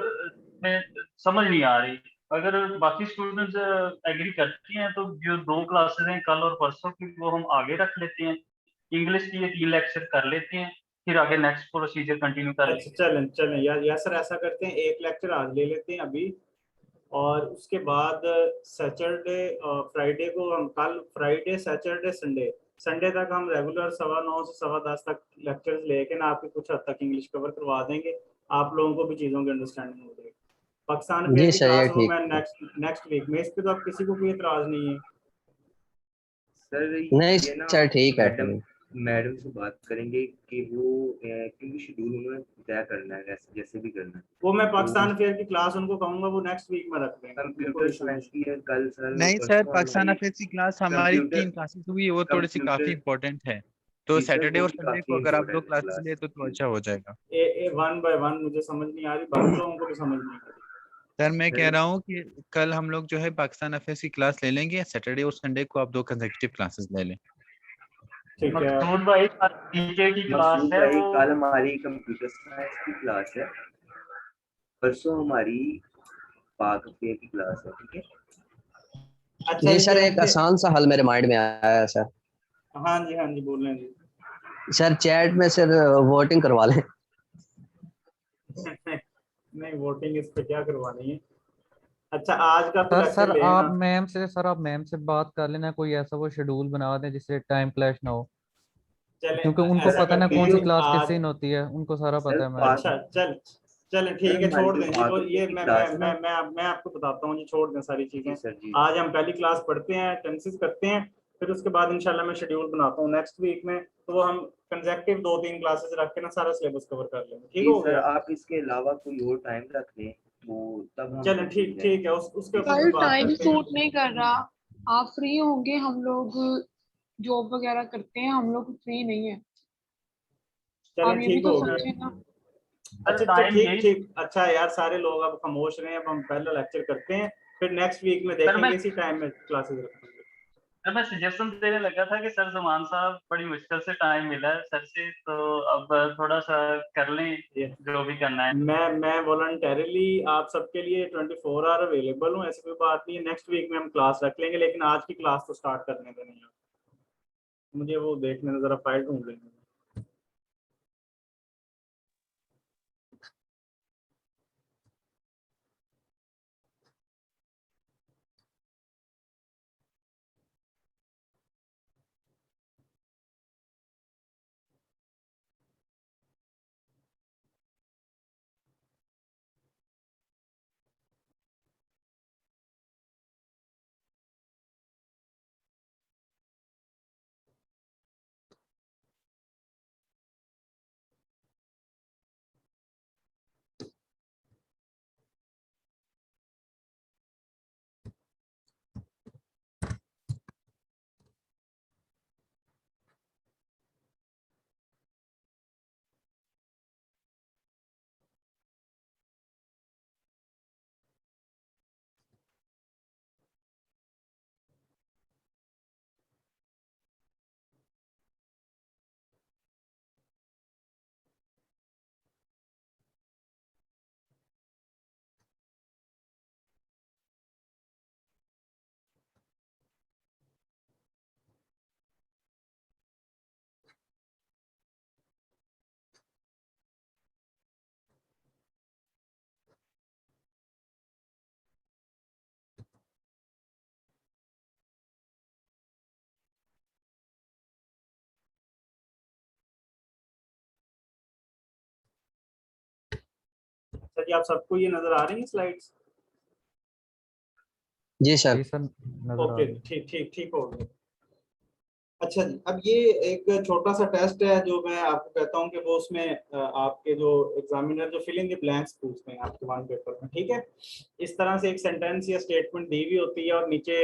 में समझ नहीं आ रही। अगर बाकी स्टूडेंट्स एग्री करती हैं तो जो 2 क्लासेस हैं कल और परसों की, वो हम आगे रख लेते हैं। इंग्लिश की ये 3 लेक्चर कर लेते हैं, फिर आगे नेक्स्ट प्रोसीजर कंटिन्यू कर अच्छा लेंगे। चलें चलें यार सर ऐसा करते हैं, एक लेक्चर आज ले लेते हैं अभी, और उसके बाद सैटरडे फ्राइडे को हम, कल फ्राइडे सैटरडे संडे, संडे तक हम रेगुलर 9:15 से 10:15 तक लेक्चर्स लेके ना आपकी कुछ हद तक इंग्लिश कवर करवा देंगे, आप लोगों को भी चीज़ों की अंडरस्टैंडिंग हो जाएगी। पाकिस्तान फेयर जी की सर ये क्लास वो ठीक मैं है। नेक्स्ट वीक में, इस पे तो आप किसी को कोई एतराज़ नहीं है? सर नहीं ये ना सर ठीक है मैडम मैडम से बात करेंगे कि वो क्योंकि शेड्यूल उन्होंने तय करना है, जैसे भी करना है। वो मैं तो पाकिस्तान फेयर की क्लास उनको कहूँगा वो नेक्स्ट वीक में रख देंगे, वो कोई कंप्यूटर इशू नहीं साइंस की है कल सर, नहीं सर, परसों पाकिस्तान हमारी अफेयर्स की क्लास हमारी कंप्यूटर 3 क्लासेस हुई, वो थोड़ी सी काफी कंप्यूटर इंपॉर्टेंट है। तो जी सर सैटरडे वो और भी संडे काफी को अगर आप 2 इम्पोर्टेंट है क्लासेस ले क्लास। तो अच्छा हो जाएगा। ए 1 बाय 1 मुझे समझ नहीं आ रही, बाकी लोगों को भी समझ नहीं आ रही। सर मैं कह सर रहा हूँ कि कल हम लोग जो है पाकिस्तान अफेयर्स की क्लास ले लेंगे, सैटरडे और संडे को आप 2 कंसेक्यूटिव क्लासेस ले लें। ठीक है। मकसूद भाई पीके की क्लास मकसूद है भाई वो। कल हमारी कंप्यूटर साइंस की क्लास है, परसों हमारी पाक फेयर की क्लास है, ठीक है। अच्छा जी सर, ये एक आसान सा हल मेरे माइंड में आया है सर। हाँ जी बोल रहे हैं सर चैट में सर वोटिंग करवा लें। जी। नहीं वोटिंग इस पे क्या करवानी है। अच्छा आज का तो सर लेक्चर ले ना। आप मैम से बात कर लेना, कोई ऐसा वो शेड्यूल बना दें जिससे टाइम क्लैश ना हो, चले क्योंकि उनको ऐसा पता है ना करते कौन हैं सी कि क्लास किस आज, दिन होती है, उनको सारा सर पता है मैम पाक को। अच्छा चले सर ठीक है, हमारी छोड़ जो दें पाक फेयर ये की क्लास है ना। मैं आपको बताता हूँ जी, छोड़ दें सारी जी चीजें। सर जी। आज हम पहली क्लास पढ़ते हैं, टेंसेस करते हैं, फिर उसके बाद इंशाल्लाह मैं शेड्यूल बनाता हूँ नेक्स्ट वीक में, तो वो हम कंसेक्टिव 2-3 क्लासेस रख के ना सारा सिलेबस कवर कर लेंगे, ठीक जी हो सर गया। आप इसके अलावा कोई और टाइम रख दें तो तब हम चलें कंफ्यूज हैं। ठीक है, उसके ऊपर कल भी बात टाइम करते हैं। सूट नहीं कर रहा, आप फ्री होंगे? हम लोग जॉब वगैरह करते हैं, हम लोग फ्री नहीं है। आप चलें ये भी ठीक तो हो गया। समझे ना। सर अच्छा टाइम ठीक यही। ठीक, अच्छा यार सारे लोग अब खामोश रहे हैं, अब हम पहला लेक्चर करते हैं, फिर नेक्स्ट वीक में सर मैं देखेंगे इसी टाइम में क्लासेस रखेंगे। सर मैं सजेशन देने लगा था कि सर जमान साहब बड़ी मुश्किल से टाइम मिला है सर से, तो अब थोड़ा सा कर लें ये जो भी करना है। मैं वॉलंटरली आप सबके लिए 24 आवर अवेलेबल हूँ, ऐसी कोई बात नहीं है। नेक्स्ट वीक में हम क्लास रख लेंगे, लेकिन आज की क्लास तो स्टार्ट करने दें नहीं, मुझे वो देखने में जरा फाइल ढूंढ लेंगे। जी आप सबको ये नजर आ रही है स्लाइड्स? जी सर। जी सर नजर आ ओके रही है। ठीक ठीक ठीक हो गया। अच्छा जी, अब ये एक छोटा सा टेस्ट है जो मैं आपको कहता हूँ कि वो उसमें आपके जो एग्जामिनर जो फिल इन द ब्लैंक्स पूछते हैं आपके वन पेपर में, ठीक है। इस तरह से एक सेंटेंस या स्टेटमेंट दी हुई होती है और नीचे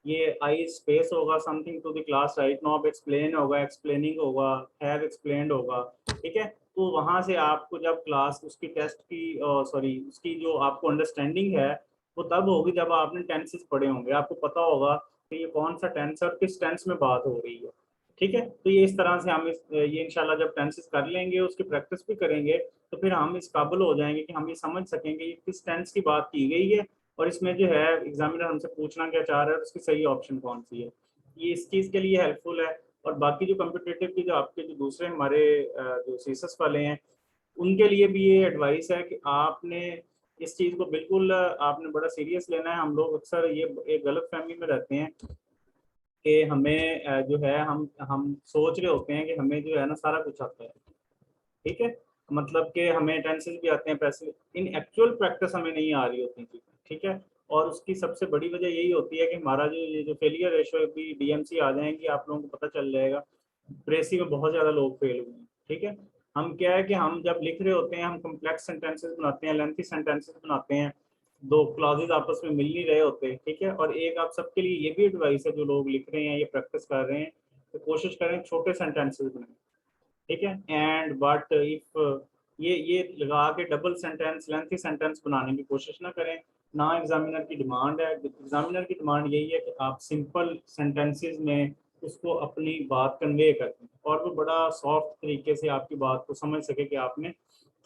ये आई स्पेस होगा, something to the class right now, explain होगा, एक्सप्लेनिंग होगा, हैव एक्सप्लेन्ड होगा, ठीक है। तो वहां से आपको जब क्लास उसकी टेस्ट की सॉरी उसकी जो आपको अंडरस्टैंडिंग है वो तब होगी जब आपने टेंसेस पढ़े होंगे, आपको पता होगा कि ये कौन सा टेंस है और किस टेंस में बात हो रही है, ठीक है। तो ये इस तरह से हम ये इंशाल्लाह जब टेंसेस कर लेंगे उसकी प्रैक्टिस भी करेंगे तो फिर हम इस काबिल हो जाएंगे कि हम ये समझ सकेंगे ये किस टेंस की बात की गई है और इसमें जो है एग्जामिनर हमसे पूछना क्या चाह रहा है उसकी सही ऑप्शन कौन सी है। ये इस चीज़ के लिए हेल्पफुल है। और बाकी जो कम्पिटेटिव की जो आपके जो दूसरे हमारे जो सीएसएस वाले हैं उनके लिए भी ये एडवाइस है कि आपने इस चीज़ को बिल्कुल आपने बड़ा सीरियस लेना है। हम लोग अक्सर ये एक गलत फहमी में रहते हैं कि हमें जो है हम सोच रहे होते हैं कि हमें जो है ना सारा कुछ आता है, ठीक है, मतलब कि हमें टेंसेस भी आते हैं, पैसे इन एक्चुअल प्रैक्टिस हमें नहीं आ रही होती चीज़ें, ठीक है। और उसकी सबसे बड़ी वजह यही होती है कि हमारा जो ये जो फेलियर रेशो भी डीएमसी आ जाएंगी आप लोगों को पता चल जाएगा। प्रेसी में बहुत ज़्यादा लोग फेल हुए हैं, ठीक है। हम क्या है कि हम जब लिख रहे होते हैं हम कम्प्लेक्स सेंटेंसेस बनाते हैं, लेंथी सेंटेंसेस बनाते हैं, दो क्लॉजेज आपस में मिल नहीं रहे होते, ठीक है। और एक आप सबके लिए ये भी एडवाइस है जो लोग लिख रहे हैं ये प्रैक्टिस कर रहे हैं तो कोशिश करें छोटे सेंटेंसेस बनाएं, ठीक है। एंड बट इफ ये लगा के डबल सेंटेंस लेंथी सेंटेंस बनाने की कोशिश ना करें, ना एग्जामिनर की डिमांड है। एग्जामिनर की डिमांड यही है कि आप सिंपल सेंटेंसेस में उसको अपनी बात कन्वे कर दें और वो बड़ा सॉफ्ट तरीके से आपकी बात को समझ सके कि आपने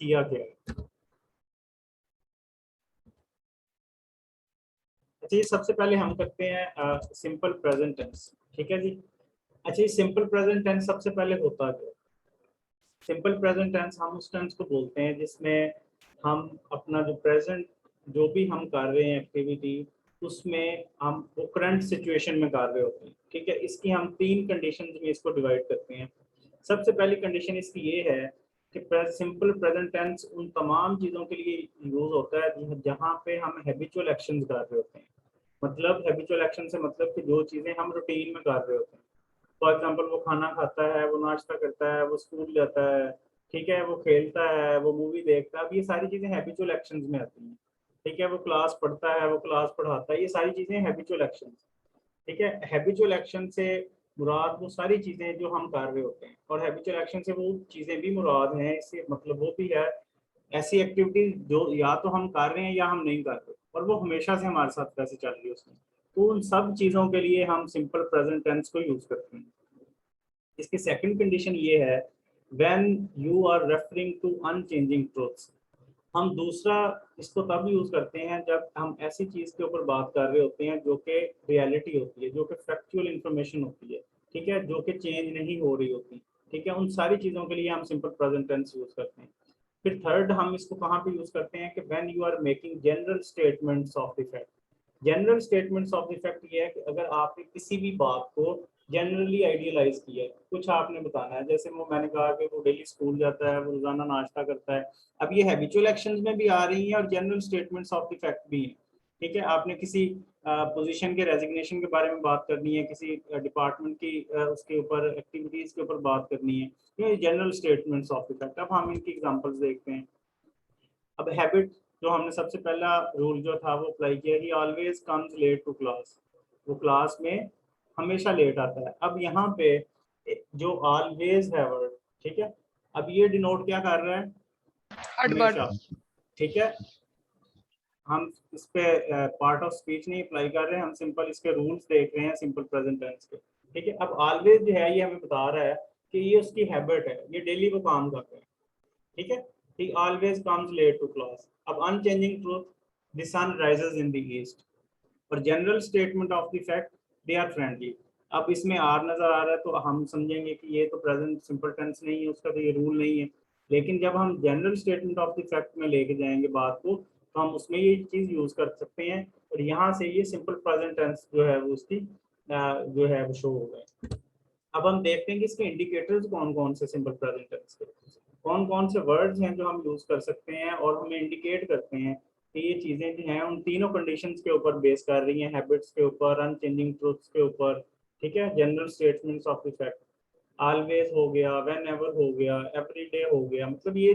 किया क्या है। अच्छा ये सबसे पहले हम करते हैं सिंपल प्रेजेंट टेंस, ठीक है जी। अच्छा ये सिंपल प्रेजेंट टेंस सबसे पहले होता है, सिंपल प्रेजेंट टेंस हम उस टेंस को बोलते हैं जिसमें हम अपना जो प्रेजेंट जो भी हम कर रहे हैं एक्टिविटी उसमें हम वो करंट सिचुएशन में कर रहे होते हैं, ठीक है। इसकी हम तीन कंडीशन में इसको डिवाइड करते हैं। सबसे पहली कंडीशन इसकी ये है कि सिंपल प्रेजेंट टेंस उन तमाम चीज़ों के लिए यूज होता है जहाँ पे हम हैबिचुअल एक्शन कर रहे होते हैं। मतलब हैबिचुअल एक्शन से मतलब कि जो चीज़ें हम रूटीन में कर रहे होते हैं। फॉर एग्जाम्पल वो खाना खाता है, वो नाश्ता करता है, वो स्कूल जाता है, ठीक है, वो खेलता है, वो मूवी देखता है, अब ये सारी चीज़ें हैबिचुअल एक्शंस में आती हैं, ठीक है। वो क्लास पढ़ता है, वो क्लास पढ़ाता है, ये सारी चीज़ें हैबिचुअल एक्शंस, ठीक है। हैबिचुअल एक्शन से मुराद वो सारी चीज़ें जो हम कर रहे होते हैं और हैबिचुअल एक्शन से वो चीज़ें भी मुराद हैं, इससे मतलब वो भी है ऐसी एक्टिविटीज जो या तो हम कर रहे हैं या हम नहीं कर रहे और वो हमेशा से हमारे साथ कैसे चल रही है उसमें। तो उन सब चीज़ों के लिए हम सिंपल प्रेजेंट टेंस को यूज़ करते हैं। इसकी सेकंड कंडीशन ये है when you are referring to unchanging truths. हम दूसरा इसको तब यूज करते हैं जब हम ऐसी चीज के ऊपर बात कर रहे होते हैं जो कि रियलिटी होती है, जो कि फैक्चुअल इंफॉर्मेशन होती है, ठीक है, जो कि चेंज नहीं हो रही होती, ठीक है। उन सारी चीजों के लिए हम सिंपल प्रेजेंट टेंस यूज करते हैं। फिर थर्ड हम इसको कहाँ पे यूज करते हैं कि when you are making general statements of the fact. General statements of the fact ये है कि अगर आपने किसी भी बात को जनरली आइडियलाइज किया है, कुछ आपने बताना है, जैसे वो मैंने कहा कि वो डेली स्कूल जाता है, वो रोजाना नाश्ता करता है, अब ये हैबिचुअल एक्शंस में भी आ रही हैं और general statements of the fact भी हैं, ठीक है। आपने किसी पोजीशन के रेजिग्नेशन के बारे में बात करनी है, किसी डिपार्टमेंट की उसके ऊपर एक्टिविटीज के ऊपर बात करनी है, ये general statements of the fact. अब हम इनकी एग्जांपल्स देखते हैं। अब हैबिट जो हमने सबसे पहला रूल जो था वो अप्लाई किया, he always comes late to class, वो क्लास में हमेशा लेट आता है। अब यहाँ पे जो ऑलवेज है वर्ड, ठीक है, अब ये डिनोट क्या कर रहा है, हमेशा, ठीक है। हम इस पे पार्ट ऑफ स्पीच नहीं अप्लाई कर रहे हैं, हम सिंपल इसके रूल्स देख रहे हैं सिंपल प्रेजेंट टेंस के, ठीक है। अब ऑलवेज जो है ये हमें बता रहा है कि ये उसकी हैबिट है, ये डेली वो काम कर रहा है, ठीक है। He always comes late to class. अब unchanging truth, the sun rises in the east. और general statement of the fact, they are friendly. अब इसमें आर नजर आ रहा है तो हम समझेंगे कि ये तो प्रेजेंट सिंपल टेंस नहीं है, उसका तो ये रूल नहीं है। लेकिन जब हम general statement of the fact में लेके जाएंगे बात को तो हम उसमें ये चीज़ यूज़ कर सकते हैं और यहाँ से ये सिंपल प्रेजेंट टेंस जो है वो उसकी जो है वो शो हो गए। अब हम देखते हैं कि इसके इंडिकेटर्स कौन कौन से सिंपल प्रेजेंट टेंस के। कौन कौन से वर्ड्स हैं जो हम यूज कर सकते हैं और हमें इंडिकेट करते हैं कि ये चीजें जो हैं उन तीनों कंडीशंस के ऊपर बेस कर रही हैं, हैबिट्स के ऊपर, अनचेंजिंग ट्रूथ्स के ऊपर, ठीक है, general statements of the fact, always हो गया, व्हेन एवर हो गया, एवरीडे हो गया। मतलब ये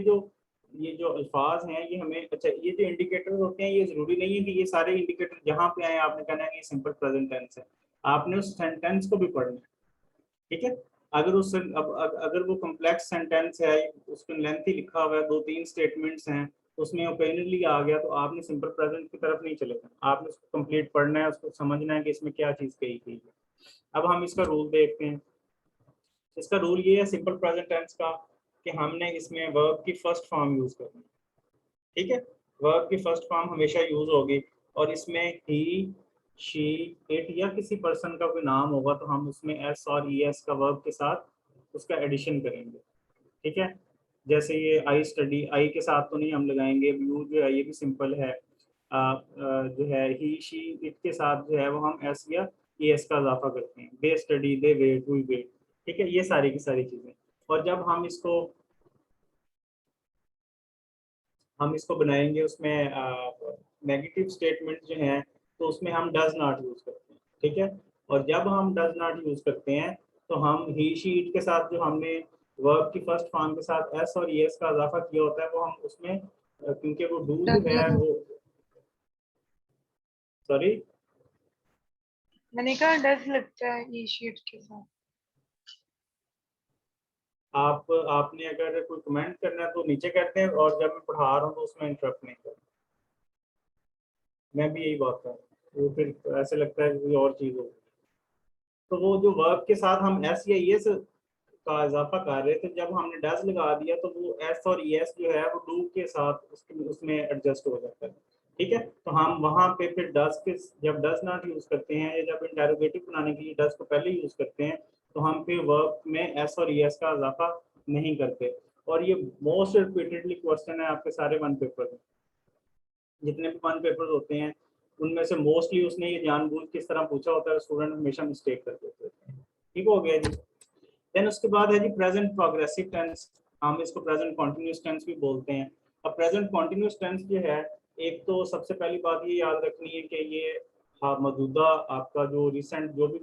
जो अल्फाज हैं ये हमें, अच्छा ये जो इंडिकेटर होते हैं ये जरूरी नहीं है कि ये सारे इंडिकेटर जहाँ पे आए आपने कहना है कि सिंपल प्रेजेंट टेंस है, आपने उस सेंटेंस को भी पढ़ना है, ठीक है। अगर उस अगर वो कॉम्प्लेक्स सेंटेंस है, उसमें लेंथी लिखा हुआ है, 2-3 स्टेटमेंट्स हैं, उसमें ओकेजनली आ गया, तो आपने सिंपल प्रेजेंट की तरफ नहीं चले जाना, आपने उसको कंप्लीट पढ़ना है, उसको समझना है कि इसमें क्या चीज़ कही गई है। अब हम इसका रूल देखते हैं। इसका रूल ये है सिंपल प्रेजेंट टेंस का कि हमने इसमें वर्ब की फर्स्ट फॉर्म यूज करनी है, ठीक है। वर्ब की फर्स्ट फॉर्म हमेशा यूज होगी और इसमें ही, शी, इट या किसी पर्सन का कोई नाम होगा तो हम उसमें एस और ई एस का वर्ब के साथ उसका एडिशन करेंगे, ठीक है। जैसे ये आई स्टडी, आई के साथ तो नहीं हम लगाएंगे, यू जो है ये भी सिंपल है, जो है ही, शी, इट के साथ जो है वो हम एस या ई एस का इजाफा करते हैं, they study, they wait, we wait, ठीक है। ये सारी की सारी चीजें। और जब हम इसको बनाएंगे उसमें नेगेटिव स्टेटमेंट जो हैं तो उसमें हम डज नॉट यूज करते हैं, ठीक है। और जब हम डज नॉट यूज करते हैं तो हम ही, शी, इट के साथ जो हमने वर्ब की फर्स्ट फॉर्म के साथ एस और एस का इजाफा किया होता है वो हम उसमें क्योंकि वो डू जो है वो, सॉरी मैंने कहा डज लगता है ई शीट के साथ। आपने अगर कोई कमेंट करना है तो नीचे कहते हैं, और जब मैं पढ़ा रहा हूँ तो उसमें इंटरप्ट नहीं करना। मैं भी यही बात कर रहा हूँ, वो फिर ऐसे लगता है कि कोई और चीज़ होगी। तो वो जो वर्ब के साथ हम एस या एस का इजाफा कर रहे थे, जब हमने डज लगा दिया तो वो एस और एस जो है वो डू के साथ उसमें एडजस्ट हो जाता है, ठीक है। तो हम वहाँ पे फिर डज के, जब डज नॉट यूज करते हैं या जब इंटेरोगेटिव बनाने के लिए डज को पहले यूज करते हैं तो हम फिर वर्ब में एस और एस का इजाफा नहीं करते। और ये मोस्ट रिपीटेडली क्वेश्चन है आपके सारे वन पेपर में, जितने भी वन पेपर होते हैं उनमें से मोस्टली उसने ये जानबूझ किस तरह पूछा होता है, स्टूडेंट हमेशा मिस्टेक कर देते हैं। ठीक हो गया जी। देन उसके बाद है जी प्रेजेंट प्रोग्रेसिव टेंस, हम इसको प्रेजेंट कॉन्टिन्यूस टेंस भी बोलते हैं। अब प्रेजेंट कॉन्टिन्यूस टेंस जो है, एक तो सबसे पहली बात ये याद रखनी है कि ये मौजूदा आपका जो रिसेंट जो भी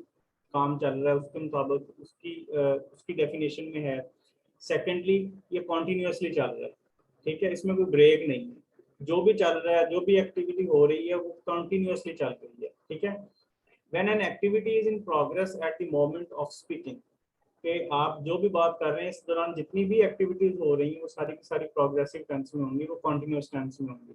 काम चल रहा है उसके मुताबिक उसकी डेफिनेशन में है। सेकेंडली ये कॉन्टिन्यूसली चल रहा है, ठीक है, इसमें कोई ब्रेक नहीं है, जो भी चल रहा है, जो भी एक्टिविटी हो रही है वो कंटिन्यूअसली चल रही है, ठीक है। When an activity is in progress at the moment of speaking, कि आप जो भी बात कर रहे हैं इस दौरान जितनी भी एक्टिविटीज हो रही हैं वो सारी की सारी प्रोग्रेसिव टेंस में होंगी, वो कंटिन्यूअस टेंस में होंगी,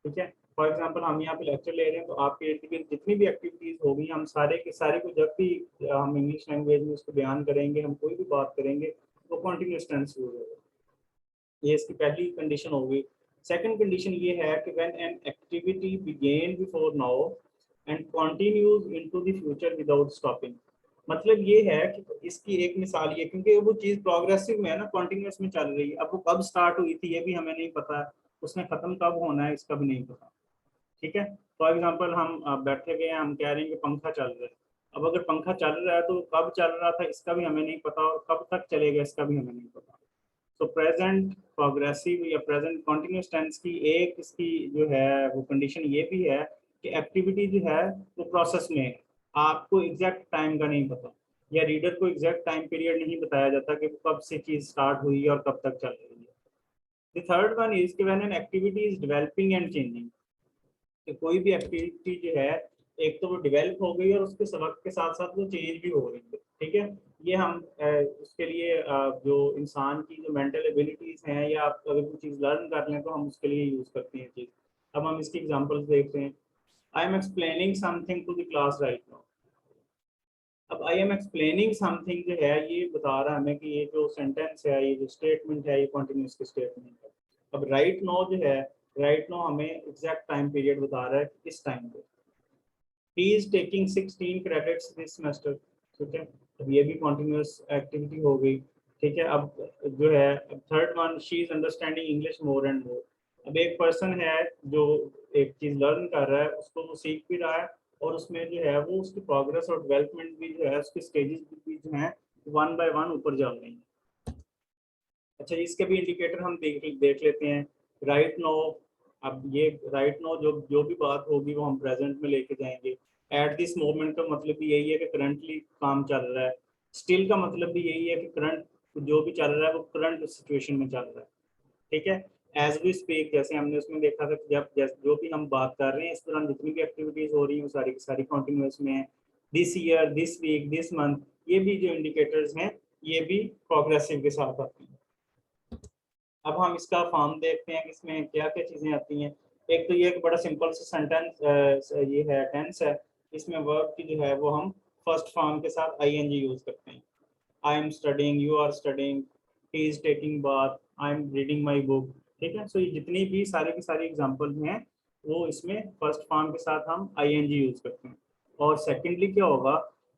ठीक है। फॉर एग्जांपल हम यहाँ पे लेक्चर ले रहे हैं तो आपके इर्द गिर्द जितनी भी एक्टिविटीज होगी हम सारे के सारे को जब भी हम इंग्लिश लैंग्वेज में उसको बयान करेंगे, हम कोई भी बात करेंगे वो कंटिन्यूअस टेंस यूज होगा। ये इसकी पहली कंडीशन होगी। सेकंड कंडीशन ये है कि when an activity begin before now and continues into the future without stopping. मतलब ये है कि इसकी एक मिसाल ये, क्योंकि वो चीज़ प्रोग्रेसिव में है ना, कंटिन्यूस में चल रही है, अब वो कब स्टार्ट हुई थी ये भी हमें नहीं पता, उसने खत्म कब होना है इसका भी नहीं पता, ठीक है। फॉर एग्जांपल हम बैठे गए हैं, हम कह रहे हैं कि पंखा चल रहा है, अब अगर पंखा चल रहा है तो कब चल रहा था इसका भी हमें नहीं पता, और कब तक चलेगा इसका भी हमें नहीं पता। तो प्रेजेंट प्रोग्रेसिव या प्रेजेंट कॉन्टिन्यूस टेंस की एक इसकी जो है वो कंडीशन ये भी है कि एक्टिविटी जो है वो प्रोसेस में है, आपको एग्जैक्ट टाइम का नहीं पता, या रीडर को एग्जैक्ट टाइम पीरियड नहीं बताया जाता कि कब से चीज स्टार्ट हुई है और कब तक चल रही है। द थर्ड वन इज कि when an activity is developing and changing, कि कोई भी एक्टिविटी जो है एक तो वो डेवलप हो गई और उसके वक्त के साथ साथ वो चेंज भी हो रही है, ठीक है। ये हम उसके लिए जो इंसान की जो मेंटल एबिलिटीज हैं या आप अगर कोई चीज़ लर्न कर लें तो हम उसके लिए यूज़ करते हैं चीज़। अब हम इसकी एग्जांपल्स देखते हैं। I am explaining something to the class right now. अब आई एम एक्सप्लेनिंग समथिंग जो है ये बता रहा है हमें कि ये जो सेंटेंस है, ये जो स्टेटमेंट है, ये कॉन्टिन्यूस की स्टेटमेंट है। अब राइट नाउ जो है, राइट नाउ हमें एग्जैक्ट टाइम पीरियड बता रहा है इस टाइम पे। He is taking 16 credits this semester, ठीक है। अब ये भी continuous activity हो गई, ठीक है। अब जो है third one, she is understanding English more and more। अब एक पर्सन है जो एक चीज लर्न कर रहा है, उसको वो सीख भी रहा है और उसमें जो है वो उसकी प्रोग्रेस और डेवलपमेंट भी जो है उसके स्टेजेस भी जो हैं वन बाय वन ऊपर जा रही हैं। अच्छा, इसके भी इंडिकेटर हम देख लेते हैं। राइट नो, अब ये राइट नो जो भी बात होगी वो हम प्रेजेंट में लेके जाएंगे। एट दिस मोमेंट का मतलब भी यही है कि करंटली काम चल रहा है। स्टिल का मतलब भी यही है कि करंट जो भी चल रहा है वो करंट सिचुएशन में चल रहा है। ठीक है, एज वी स्पीक, जैसे हमने उसमें देखा था कि जब जो भी हम बात कर रहे हैं इस दौरान जितनी भी एक्टिविटीज हो रही हैं वो सारी की सारी कॉन्टिन्यूस में है। This year, this week, this month, ये भी जो इंडिकेटर्स हैं ये भी प्रोग्रेसिव के साथ आती हैं। अब हम इसका फॉर्म देखते हैं कि इसमें क्या क्या चीजें आती हैं। एक तो ये एक बड़ा सिंपल सा सेंटेंस ये है, टेंस है। इसमें वर्ब की जो है वो हम फर्स्ट फॉर्म के साथ ing यूज करते हैं। I am studying, you are studying, he is taking bath, I am reading my book. ठीक है, सो ये जितनी भी सारी की सारी एग्जाम्पल हैं वो इसमें फर्स्ट फॉर्म के साथ हम ing यूज करते हैं। और सेकेंडली क्या होगा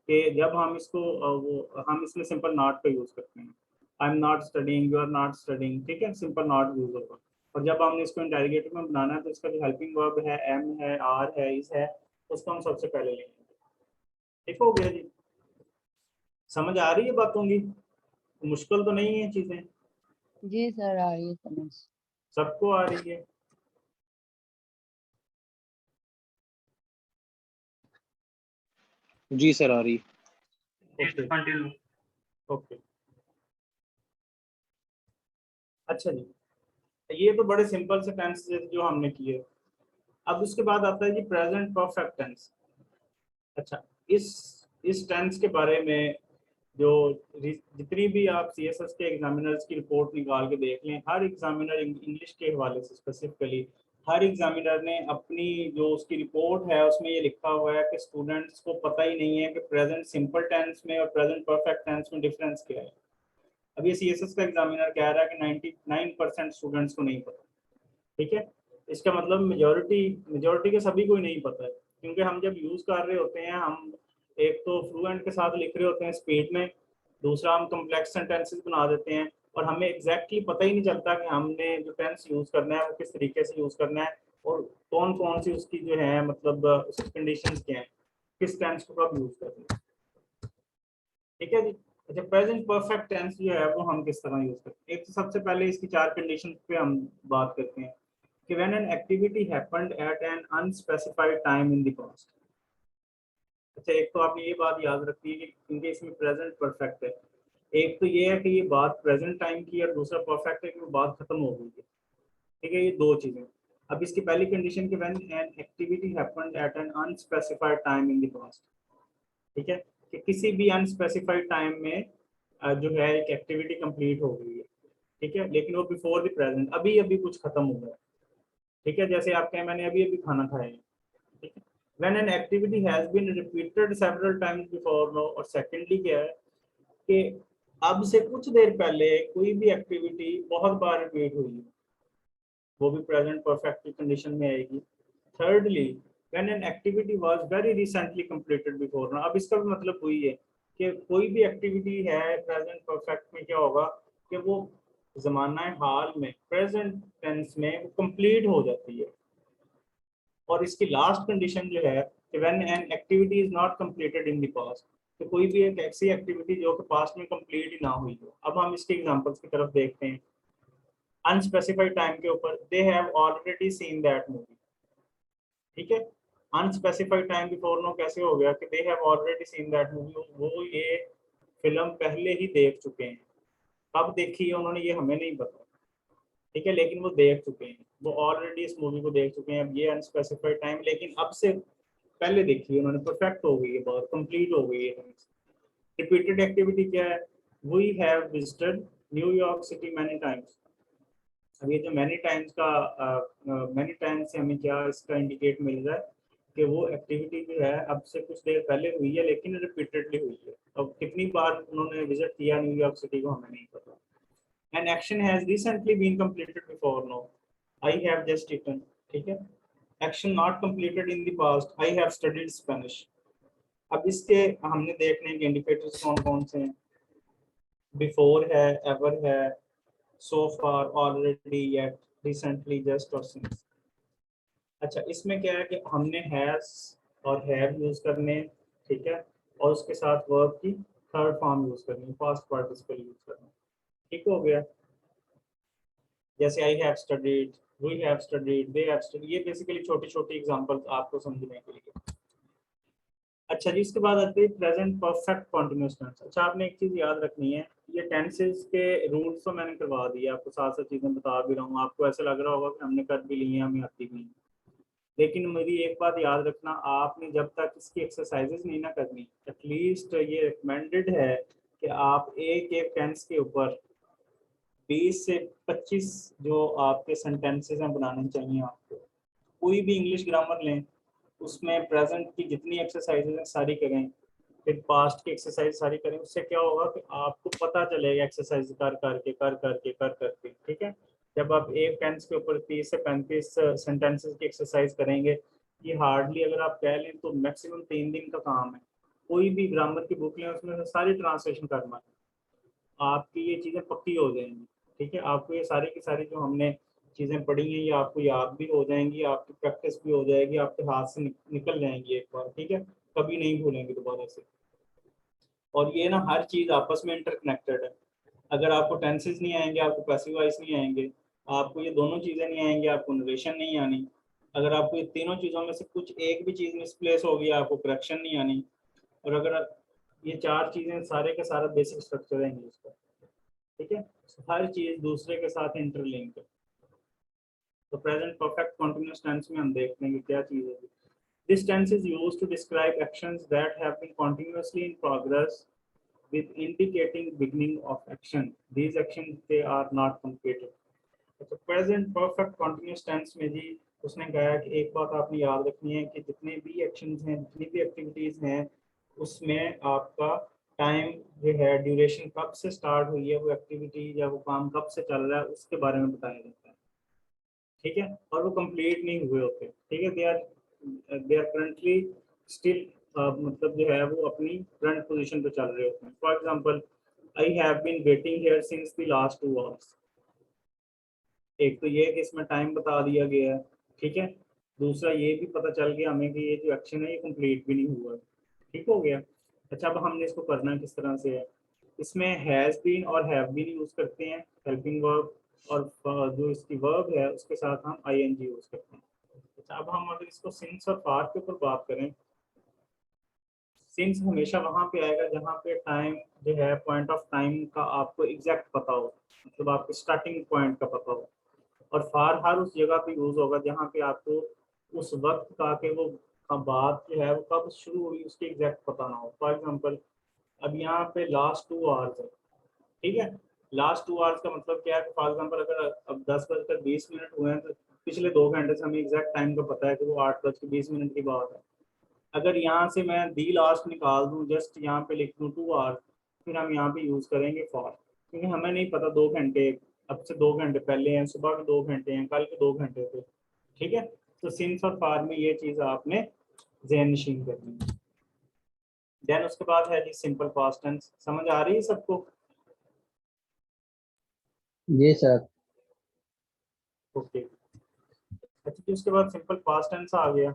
कि जब हम इसको हम इसमें सिंपल नॉट का यूज करते हैं। I am not studying, you are not studying. ठीक है, सिंपल नॉट यूज होगा। और जब हमने इसको इंटेरोगेटिव में बनाना है तो इसका जो हेल्पिंग वर्ब है, एम है, आर है, इस है, उसको हम सबसे पहले लेंगे। ठीक हो गया जी, समझ आ रही है बातों की? मुश्किल तो नहीं है चीजें, जी सर, आ रही है समझ। सबको आ रही है? जी सर, आ रही। कंटिन्यू। ओके, अच्छा जी, ये तो बड़े सिंपल से टेंस जो हमने किए। अब उसके बाद आता है जी प्रेजेंट परफेक्ट टेंस। अच्छा, इस टेंस के बारे में जो जितनी भी आप सीएसएस के एग्जामिनर्स की रिपोर्ट निकाल के देख लें, हर एग्जामिनर इंग्लिश के हवाले से स्पेसिफिकली हर एग्जामिनर ने अपनी जो उसकी रिपोर्ट है उसमें ये लिखा हुआ है कि स्टूडेंट्स को पता ही नहीं है कि प्रेजेंट सिंपल टेंस में और प्रेजेंट परफेक्ट टेंस में डिफरेंस क्या है। अब ये सीएसएस का एग्जामिनर कह रहा है कि 99% स्टूडेंट्स को नहीं पता। ठीक है, इसका मतलब मेजोरिटी के सभी को ही नहीं पता है, क्योंकि हम जब यूज कर रहे होते हैं हम एक तो फ्लुएंट के साथ लिख रहे होते हैं स्पीड में, दूसरा हम कॉम्प्लेक्स सेंटेंसेस बना देते हैं और हमें एग्जैक्टली पता ही नहीं चलता कि हमने जो टेंस यूज करना है वो किस तरीके से यूज करना है और कौन कौन सी उसकी जो है मतलब उसकी कंडीशंस क्या है, किस टेंस को कब यूज करना है। ठीक है जी। अच्छा, प्रेजेंट परफेक्ट टेंस जो है वो हम किस तरह यूज करते हैं। एक तो सबसे पहले इसकी 4 कंडीशंस पे हम बात करते हैं कि when an activity happened at an unspecified time in the past। अच्छा, एक तो आपने ये बात याद रखनी है कि क्योंकि इसमें प्रेजेंट परफेक्ट है, एक तो ये है कि ये बात प्रेजेंट टाइम की और दूसरा परफेक्ट है कि वो बात खत्म हो गई है। ठीक है, ये दो चीजें। अब इसकी पहली कंडीशन कि when an activity happened at an unspecified time in the past। ठीक है, कि किसी भी अनस्पेसिफाइड टाइम में जो है एक एक्टिविटी कंप्लीट हो गई है। ठीक है, लेकिन वो बिफोर द प्रेजेंट अभी अभी कुछ खत्म हो गया। ठीक है, जैसे आप कहें मैंने अभी अभी खाना खाया है। ठीक है, when an activity has been repeated several times before now, और सेकेंडली क्या है कि अब से कुछ देर पहले कोई भी एक्टिविटी बहुत बार रिपीट हुई है, वो भी प्रेजेंट परफेक्ट की कंडीशन में आएगी। Thirdly when an activity was very recently completed before now, अब इसका भी मतलब वही है कि कोई भी एक्टिविटी है प्रेजेंट परफेक्ट में क्या होगा कि वो जमाना हाल में प्रेजेंट टेंस में वो कंप्लीट हो जाती है। और इसकी लास्ट कंडीशन जो है कि when an activity is not completed in the past, तो कोई भी एक ऐसी एक्टिविटी जो कि पास्ट में कंप्लीट ही ना हुई हो। अब हम इसके एग्जांपल्स की तरफ देखते हैं। अनस्पेसिफाइड टाइम के ऊपर they have already seen that movie. ठीक है, अनस्पेसिफाइड टाइम बिफोर नो कैसे हो गया कि they have already seen that movie, वो ये फिल्म पहले ही देख चुके हैं। कब देखी है उन्होंने ये हमें नहीं पता। ठीक है, लेकिन वो देख चुके हैं, वो ऑलरेडी इस मूवी को देख चुके हैं। अब ये अनस्पेसिफाइड टाइम लेकिन अब से पहले देखी है उन्होंने, परफेक्ट हो गई है, बात कंप्लीट हो गई है। रिपीटेड एक्टिविटी क्या है? We have visited New York city many times. अब ये जो मैनी टाइम्स का मैनी टाइम्स से हमें क्या इसका इंडिकेट मिल रहा है कि वो एक्टिविटी जो है अब से कुछ देर पहले हुई है लेकिन रिपीटेडली हुई है। अब कितनी बार उन्होंने विजिट किया न्यूयॉर्क सिटी को हमें नहीं पता। An action has recently been completed before now, I have just eaten। ठीक है, action not completed in the past, I have studied Spanish। अब इसके हमने देखने के इंडिकेटर्स कौन कौन से हैं? बिफोर है, एवर है, so far, already, yet, recently, just और since। अच्छा, इसमें क्या है कि हमने हैज और हैव यूज करने। ठीक है, और उसके साथ वर्ब की थर्ड फॉर्म यूज करनी, पास्ट पार्टिसिपल यूज करना। ठीक हो गया। जैसे I have studied, we have studied, they have studied, ये बेसिकली छोटी छोटी एग्जांपल्स आपको समझने के लिए। अच्छा जी, इसके बाद आते हैं प्रेजेंट परफेक्ट कॉन्टिन्यूअस टेंस। अच्छा, आपने एक चीज याद रखनी है, ये टेंसेस के रूल्स तो मैंने करवा दिए आपको, साथ साथ चीजें बता भी रहा हूँ, आपको ऐसा लग रहा होगा कि हमने कर भी ली है, हमें आती भी है, लेकिन मेरी एक बात याद रखना, आपने जब तक इसकी एक्सरसाइजेस नहीं ना करनी, एटलीस्ट ये रिकमेंडेड है कि आप एक एक टेंस के ऊपर 20 से 25 जो आपके सेंटेंसेस हैं बनाने चाहिए आपको। कोई भी इंग्लिश ग्रामर लें, उसमें प्रेजेंट की जितनी एक्सरसाइजेज हैं सारी करें, फिर पास्ट की एक्सरसाइज सारी करें। उससे क्या होगा कि आपको पता चलेगा एक्सरसाइज कर करके कर करके कर करके, ठीक है। जब आप एक टेंस के ऊपर 30 से 35 सेंटेंसेस की एक्सरसाइज करेंगे, ये हार्डली अगर आप कह लें तो मैक्सिमम 3 दिन का काम है। कोई भी ग्रामर की बुक लें, उसमें से सारी ट्रांसलेशन करना है, आपकी ये चीज़ें पक्की हो जाएंगी, ठीक है। आपको ये सारी की सारी जो हमने चीज़ें पढ़ी हैं ये आपको याद भी हो जाएंगी, आपकी प्रैक्टिस भी हो जाएगी, आपके हाथ से निकल जाएंगी एक बार, ठीक है, कभी नहीं भूलेंगे दोबारा से। और ये ना हर चीज़ आपस में इंटरकनेक्टेड है। अगर आपको टेंसेस नहीं आएंगे, आपको पैसिव वॉइस नहीं आएंगे, आपको ये दोनों चीज़ें नहीं आएंगी, आपको नरेशन नहीं आनी, अगर आपको ये तीनों चीज़ों में से कुछ एक भी चीज़ मिसप्लेस हो गई, आपको करेक्शन नहीं आनी, और अगर ये 4 चीज़ें सारे के सारा बेसिक स्ट्रक्चर है इंग्लिश का, ठीक है, हर चीज़ दूसरे के साथ इंटरलिंक है। तो प्रेजेंट परफेक्ट कंटीन्यूअस टेंस में हम देखते हैं कि क्या चीज़ है। This tense is used to describe actions that have been continuously in progress with indicating beginning of action. These actions they are not completed. तो प्रेजेंट परफेक्ट कंटीन्यूअस टेंस में जी उसने कहा कि एक बात आपने याद रखनी है कि जितने भी एक्शंस हैं, जितनी भी एक्टिविटीज हैं, उसमें आपका टाइम जो है, ड्यूरेशन कब से स्टार्ट हुई है वो एक्टिविटी या वो काम कब से चल रहा है, उसके बारे में बताया जाता है, ठीक है, और वो कंप्लीट नहीं हुए होते, ठीक है। दे आर करंटली स्टिल, मतलब जो है वो अपनी करंट पोजीशन पे चल रहे होते हैं। For example, I have been waiting here since the last 2 hours. एक तो ये कि इसमें टाइम बता दिया गया है, ठीक है, दूसरा ये भी पता चल गया हमें कि ये जो एक्शन है ये कंप्लीट भी नहीं हुआ है, ठीक हो गया। अच्छा, अब हमने इसको करना किस तरह से है, इसमें हैज बीन और हैव बीन यूज करते हैं हेल्पिंग वर्ब, और जो इसकी वर्ब है उसके साथ हम आईएनजी यूज करते हैं। अच्छा, अब हम अगर इसको सिंस और फार के ऊपर बात करें, सिंस हमेशा वहां पे आएगा जहां पे टाइम जो है, पॉइंट ऑफ टाइम का आपको एग्जैक्ट पता हो, मतलब आपको स्टार्टिंग पॉइंट का पता हो, और फार हर उस जगह पे यूज होगा जहाँ पे आपको उस वक्त का कि वो बात जो है वो कब शुरू हुई उसकी एग्जैक्ट पता ना हो। फॉर एग्जांपल, अब यहाँ पे लास्ट 2 आवर्स है, ठीक है, लास्ट 2 आवर्स का मतलब क्या है, फॉर एग्जांपल अगर अब 10:20 हुए हैं तो पिछले 2 घंटे से हमें एग्जैक्ट टाइम का पता है कि वो 8:20 की बात है। अगर यहाँ से मैं दी लास्ट निकाल दूँ, जस्ट यहाँ पे लिख दूँ 2 आवर्स, फिर हम यहाँ पे यूज करेंगे फॉर, क्योंकि हमें नहीं पता 2 घंटे अब से 2 घंटे पहले हैं, सुबह के 2 घंटे हैं, कल के 2 घंटे थे, ठीक है। तो सिंस और फार में ये चीज आपने ज़हन नशीन करनी है। देन उसके बाद है जी सिंपल पास्ट टेंस। समझ आ रही है सबको? जी सर। ओके, अच्छा, तो उसके बाद सिंपल पास्ट टेंस आ गया।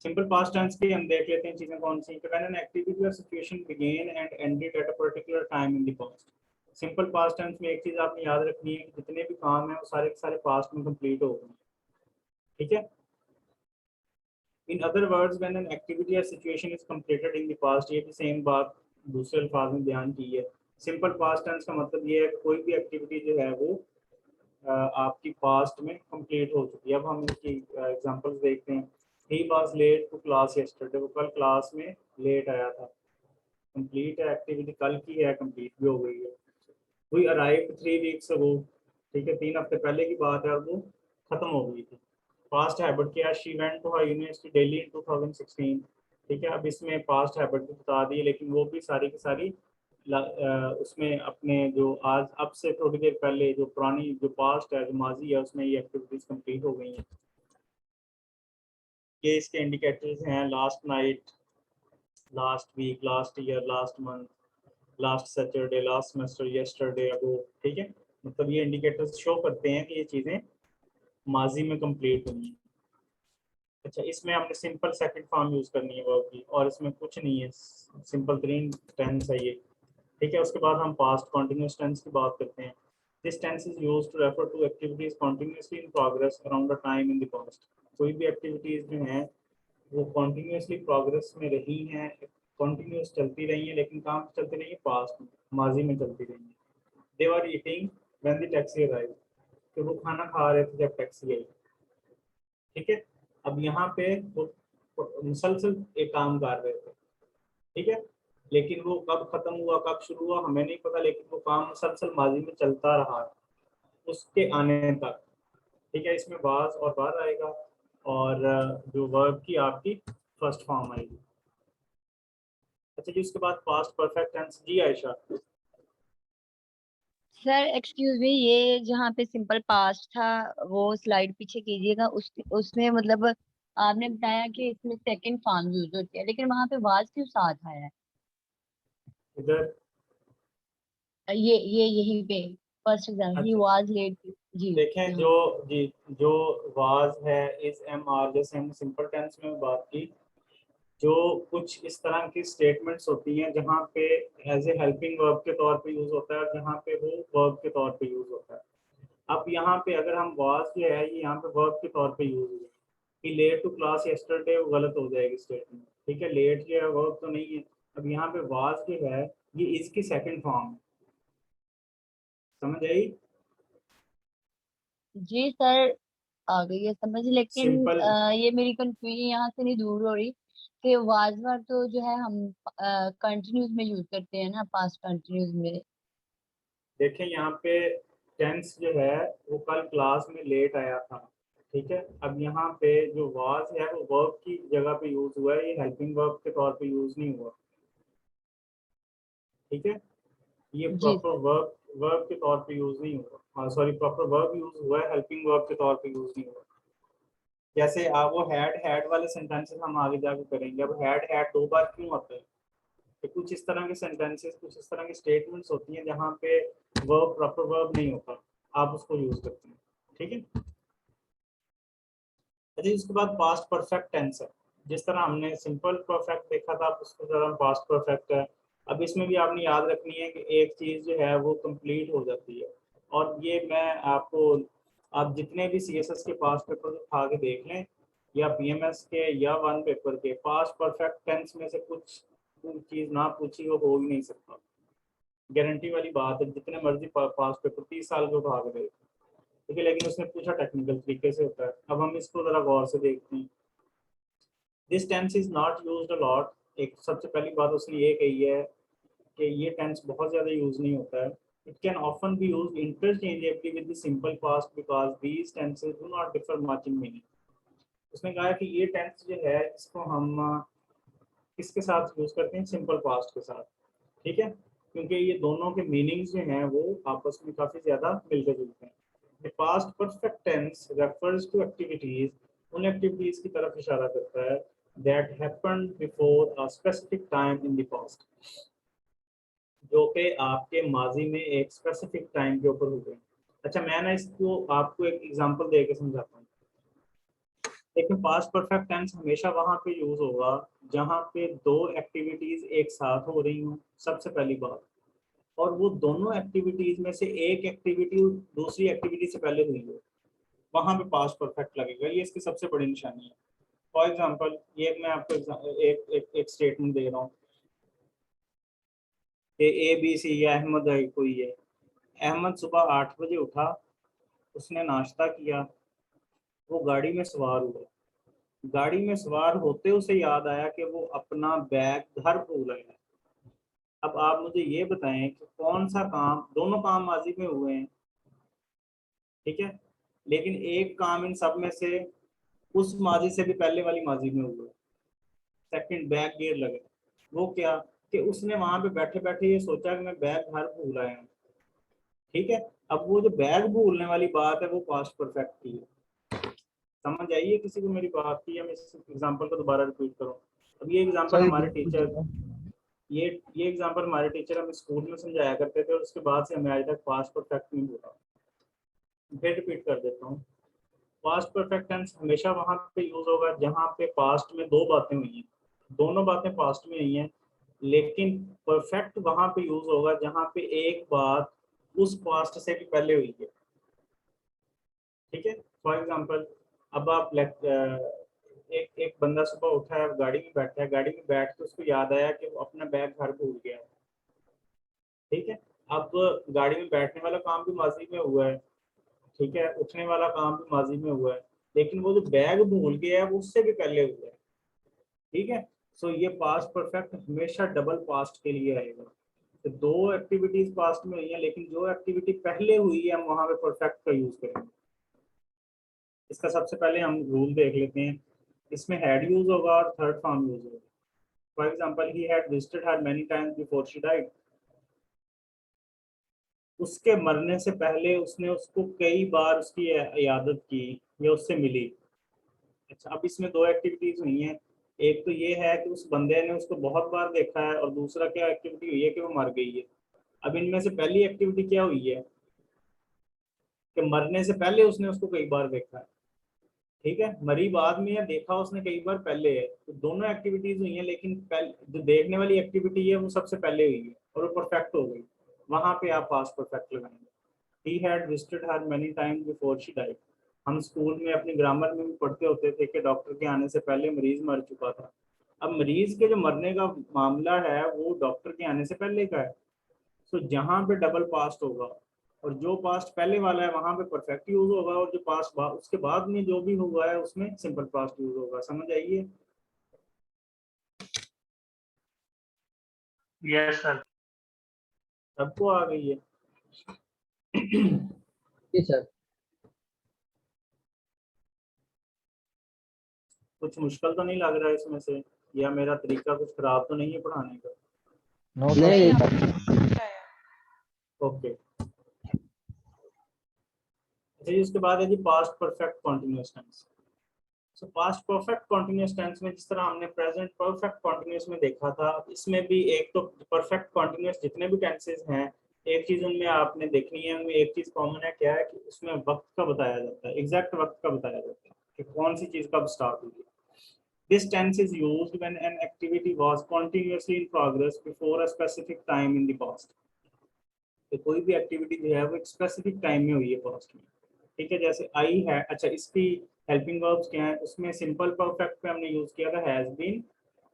सिंपल पास्ट टेंस के हम देख लेते हैं चीजें कौन सी। व्हेन एन एक्टिविटी और situation begin and ended at a particular time in the past. Simple past tense में एक चीज आपने याद रखनी है कि जितने भी काम हैं वो सारे के सारे पास्ट में कंप्लीट हो गए, ठीक है। In other words, when an activity और situation is completed in the past, ये भी सेम बात दूसरे अल्फाज में बयान की है। सिंपल पास्ट टेंस का मतलब ये है कि कोई भी एक्टिविटी जो है वो आपकी पास्ट में कंप्लीट हो चुकी है। अब हम इसकी एग्जांपल्स देखते हैं। He was late to class yesterday, वो कल क्लास में लेट आया था, कंप्लीट है, एक्टिविटी कल की है, कंप्लीट भी हो गई है। वी अराइव्ड 3 वीक्स अगो, ठीक है, 3 हफ्ते पहले की बात है और वो खत्म हो गई थी। पास्ट हैबिट क्या, she went to her university Delhi in 2016, ठीक है। अब इसमें पास्ट हैबिट भी बता दी, लेकिन वो भी सारी की सारी उसमें अपने जो आज अब से थोड़ी देर पहले जो पुरानी जो पास्ट है, जो माजी है, उसमें ये एक्टिविटीज कंप्लीट हो गई हैं। ये इसके इंडिकेटर्स हैं, last night, last week, last year, last month, last Saturday, last semester, yesterday, ago, ठीक है। मतलब ये इंडिकेटर्स शो करते हैं कि ये चीज़ें माजी में कंप्लीट हुई हैं। अच्छा, इसमें हमने सिंपल सेकंड फॉर्म यूज़ करनी है वर्ब की, और इसमें कुछ नहीं है, सिंपल 3 टेंस है ये, ठीक है। उसके बाद हम पास्ट कॉन्टिन्यूस टेंस की बात करते हैं। This tense is used to refer to activities continuously in progress around the time in the past. कोई भी activities जो हैं वो continuously progress में रही हैं, continuous चलती रही हैं, लेकिन काम चलती रही है past में, माजी में चलती रही हैं. They were eating when the taxi arrived. तो वो खाना खा रहे थे जब टैक्सी आई. ठीक है, अब यहाँ पे वो मुसलसल एक काम कर रहे थे. ठीक है, लेकिन वो कब खत्म हुआ कब शुरू हुआ हमें नहीं पता, लेकिन वो काम मुसलसल माजी में चलता रहा उसके आने तक. ठीक है, इसमें वाज और बाद आएगा और जो वर्ब की आपकी फर्स्ट फॉर्म आएगी. अच्छा जी, उसके बाद पास्ट परफेक्ट टेंस. जी आयशा. सर एक्सक्यूज मी, ये जहाँ पे सिंपल पास्ट था वो स्लाइड पीछे कीजिएगा. उसमें मतलब आपने बताया कि इसमें सेकंड फॉर्म यूज होती है, लेकिन वहाँ पे वाज क्यों साथ आया है? इधर ये यहीं पे फर्स्ट एग्जाम्पल ही वाज लेट. जी देखें, जो वाज है इस एम आर, जैसे हमने सिंपल टेंस में बात की, जो कुछ इस तरह की स्टेटमेंट्स होती हैं जहाँ पे एज ए हेल्पिंग वर्ब के तौर पे यूज होता है और जहाँ पे वो वर्ब के तौर पे यूज होता है. अब यहाँ पे अगर हम वाज जो है ये यहाँ पे वर्ब के तौर पे यूज हुआ कि लेट टू क्लास यस्टरडे, वो गलत हो जाएगी स्टेटमेंट. ठीक है, लेट जो है वर्ब तो नहीं है. अब यहाँ पे वाज जो है ये इसकी सेकंड फॉर्म. समझ आई? जी सर, आ गई है समझ, लेकिन सिंपल ये मेरी कंफ्यूजन यहाँ से नहीं दूर हो रही कि वाजवर तो जो है हम कंटिन्यूस में यूज करते हैं ना, पास्ट कंटिन्यूस में. देखें, यहाँ पे टेंस जो है वो कल क्लास में लेट आया था. ठीक है, अब यहाँ पे जो वाज है वो वर्ब की जगह पे यूज हुआ है, ये हेल्पिंग वर्ब के तौर पे यूज नहीं हुआ. ठीक है, ये प्रॉपर वर्ब के तौर पे यूज नहीं हुआ. हाँ सॉरी, प्रॉपर वर्ब यूज हुआ है, हेल्पिंग वर्ब के तौर पे यूज नहीं हुआ. जैसे आप वो हैड वाले सेंटेंसेस हम आगे जाके करेंगे. अब हैड दो बार क्यों आता है? तो कुछ इस तरह के सेंटेंसेस, कुछ इस तरह की स्टेटमेंट्स होती हैं जहाँ पे वर्ब प्रॉपर वर्ब नहीं होता, आप उसको यूज करते हैं. ठीक है. अच्छा, इसके बाद पास्ट परफेक्ट टेंस है. जिस तरह हमने सिंपल परफेक्ट देखा था, उसको तरह पास्ट परफेक्ट है. अब इसमें भी आपने याद रखनी है कि एक चीज जो है वो कंप्लीट हो जाती है. और ये मैं आपको, आप जितने भी CSS के पास्ट पेपर उठा के देख लें या PMS के या वन पेपर के, पास्ट परफेक्ट टेंस में से कुछ चीज ना पूछी हो ही नहीं सकता. गारंटी वाली बात है, जितने मर्जी पास्ट पेपर 30 साल के उठा के देख. ठीक है, लेकिन उसने पूछा टेक्निकल तरीके से होता है. अब हम इसको जरा गौर से देखते हैं. This tense is not used a lot. एक सबसे पहली बात उसने ये कही है कि ये टेंस बहुत ज्यादा यूज नहीं होता है. It can often be used interchangeably with the simple past because these tenses do not differ much in meaning. उसने कहा कि ये टेंस जो है इसको हम किसके साथ यूज करते हैं? सिंपल पास्ट के साथ. ठीक है, क्योंकि ये दोनों के मीनिंग्स जो हैं वो आपस में काफी ज्यादा मिलते जुलते हैं. The past perfect tense refers to activities, उन एक्टिविटीज की तरफ इशारा करता है that happened before a specific time in the past, जो कि आपके माजी में एक स्पेसिफिक टाइम के ऊपर हुए. अच्छा, मैं ना इसको आपको एक एग्जांपल दे के समझाता हूँ. लेकिन पास्ट परफेक्ट टेंस हमेशा वहाँ पे यूज होगा जहाँ पे दो एक्टिविटीज एक साथ हो रही हों, सबसे पहली बात, और वो दोनों एक्टिविटीज में से एक एक्टिविटी दूसरी एक्टिविटी से पहले हुई हो, वहां पे पास्ट परफेक्ट लगेगा. ये इसकी सबसे बड़ी निशानी है. फॉर एग्जांपल, ये मैं आपको एक स्टेटमेंट दे रहा हूँ कि ABC या अहमद है कोई है. अहमद सुबह 8 बजे उठा, उसने नाश्ता किया, वो गाड़ी में सवार हुआ. गाड़ी में सवार होते उसे याद आया कि वो अपना बैग घर भूल आया. अब आप मुझे ये बताएं कि कौन सा काम, दोनों काम माजी में हुए हैं. ठीक है, लेकिन एक काम इन सब में से उस माजी से भी पहले वाली माजी में हुआ. सेकंड, बैग गियर लगे. वो क्या कि उसने वहां पे बैठे बैठे ये सोचा कि मैं बैग घर भूल आया हूँ. ठीक है, अब वो जो बैग भूलने वाली बात है वो पास्ट परफेक्ट की है. समझ आइए किसी को मेरी बात की? मैं इस एग्जांपल को दोबारा रिपीट करूँ. अब ये एग्जांपल हमारे टीचर, ये एग्जांपल हमारे टीचर हमें स्कूल में समझाया करते थे और उसके बाद से हमें आज तक पास्ट परफेक्ट नहीं हुआ. फिर रिपीट कर देता हूँ. पास्ट परफेक्ट टेंस हमेशा वहां पे यूज होगा जहां पे पास्ट में दो बातें हुई हैं, दोनों बातें पास्ट में हुई हैं. लेकिन परफेक्ट वहां पे यूज होगा जहां पे एक बात उस पास्ट से भी पहले हुई है। ठीक है, फॉर एग्जांपल अब आप एक बंदा सुबह उठा है, गाड़ी में बैठा है, गाड़ी में बैठ के उसको याद आया कि वो अपना बैग घर भूल गया। ठीक है, अब गाड़ी में बैठने वाला काम भी माजी में हुआ है, ठीक है, उठने वाला काम भी माजी में हुआ है, लेकिन वो जो बैग भूल गया है वो उससे भी पहले हुआ है। ठीक है, सो ये पास्ट परफेक्ट हमेशा डबल पास्ट के लिए आएगा। तो दो एक्टिविटीज पास्ट में हुई है, लेकिन जो एक्टिविटी पहले हुई है हम वहां पे परफेक्ट का यूज करेंगे। इसका सबसे पहले हम रूल देख लेते हैं। इसमें हैड यूज होगा और थर्ड फॉर्म यूज होगा। For example he had visited her many times before she died. उसके मरने से पहले उसने उसको कई बार उसकी इयादत की या उससे मिली। अच्छा, अब इसमें दो एक्टिविटीज हुई हैं। एक तो ये है कि उस बंदे ने उसको बहुत बार देखा है, और दूसरा क्या एक्टिविटी हुई है कि वो मर गई है। अब इनमें से पहली एक्टिविटी क्या हुई है कि मरने से पहले उसने उसको कई बार देखा है। ठीक है, मरी बाद में या देखा उसने कई बार पहले है, तो दोनों एक्टिविटीज हुई हैं, लेकिन जो देखने वाली एक्टिविटी है वो सबसे पहले हुई है और वो परफेक्ट हो गई। वहां पे आप पास्ट परफेक्ट लगाएंगे। He had visited her many times before she died. हम स्कूल में अपनी ग्रामर में भी पढ़ते होते थे कि डॉक्टर के आने से पहले मरीज मर चुका था। अब मरीज के जो मरने का मामला है वो डॉक्टर के आने से पहले का है। तो जहाँ पे डबल पास्ट होगा और जो पास्ट पहले वाला है वहां पे परफेक्ट यूज होगा, और जो पास्ट उसके बाद में जो भी हुआ है उसमें सिंपल पास्ट यूज होगा। समझ आइए? Yes sir. सबको आ गई है? जी सर। कुछ मुश्किल तो नहीं लग रहा है इसमें से, या मेरा तरीका कुछ खराब तो नहीं है पढ़ाने का? नहीं ओके। अच्छा जी, उसके बाद है जी past perfect continuous tense. So past perfect continuous tense में जिस तरह हमने प्रेजेंट परफेक्ट कॉन्टिन्यूअस में देखा था, इसमें भी एक तो परफेक्ट कॉन्टिन्यूअस जितने भी टेंसेस हैं, एक चीज उनमें आपने देखनी है, उनमें एक चीज कॉमन है, क्या है कि उसमें वक्त का बताया जाता है, एग्जैक्ट वक्त का बताया जाता है कि कौन सी चीज कब स्टार्ट हुई है। This tense is used when an activity was continuously in progress before a specific time in the past. तो कोई भी एक्टिविटी जो है वो एक स्पेसिफिक टाइम में हुई है पास्ट में। ठीक है, जैसे आई है। अच्छा, इसकी हेल्पिंग वर्ब्स क्या है? उसमें सिंपल परफेक्ट पे हमने यूज किया था हैज बीन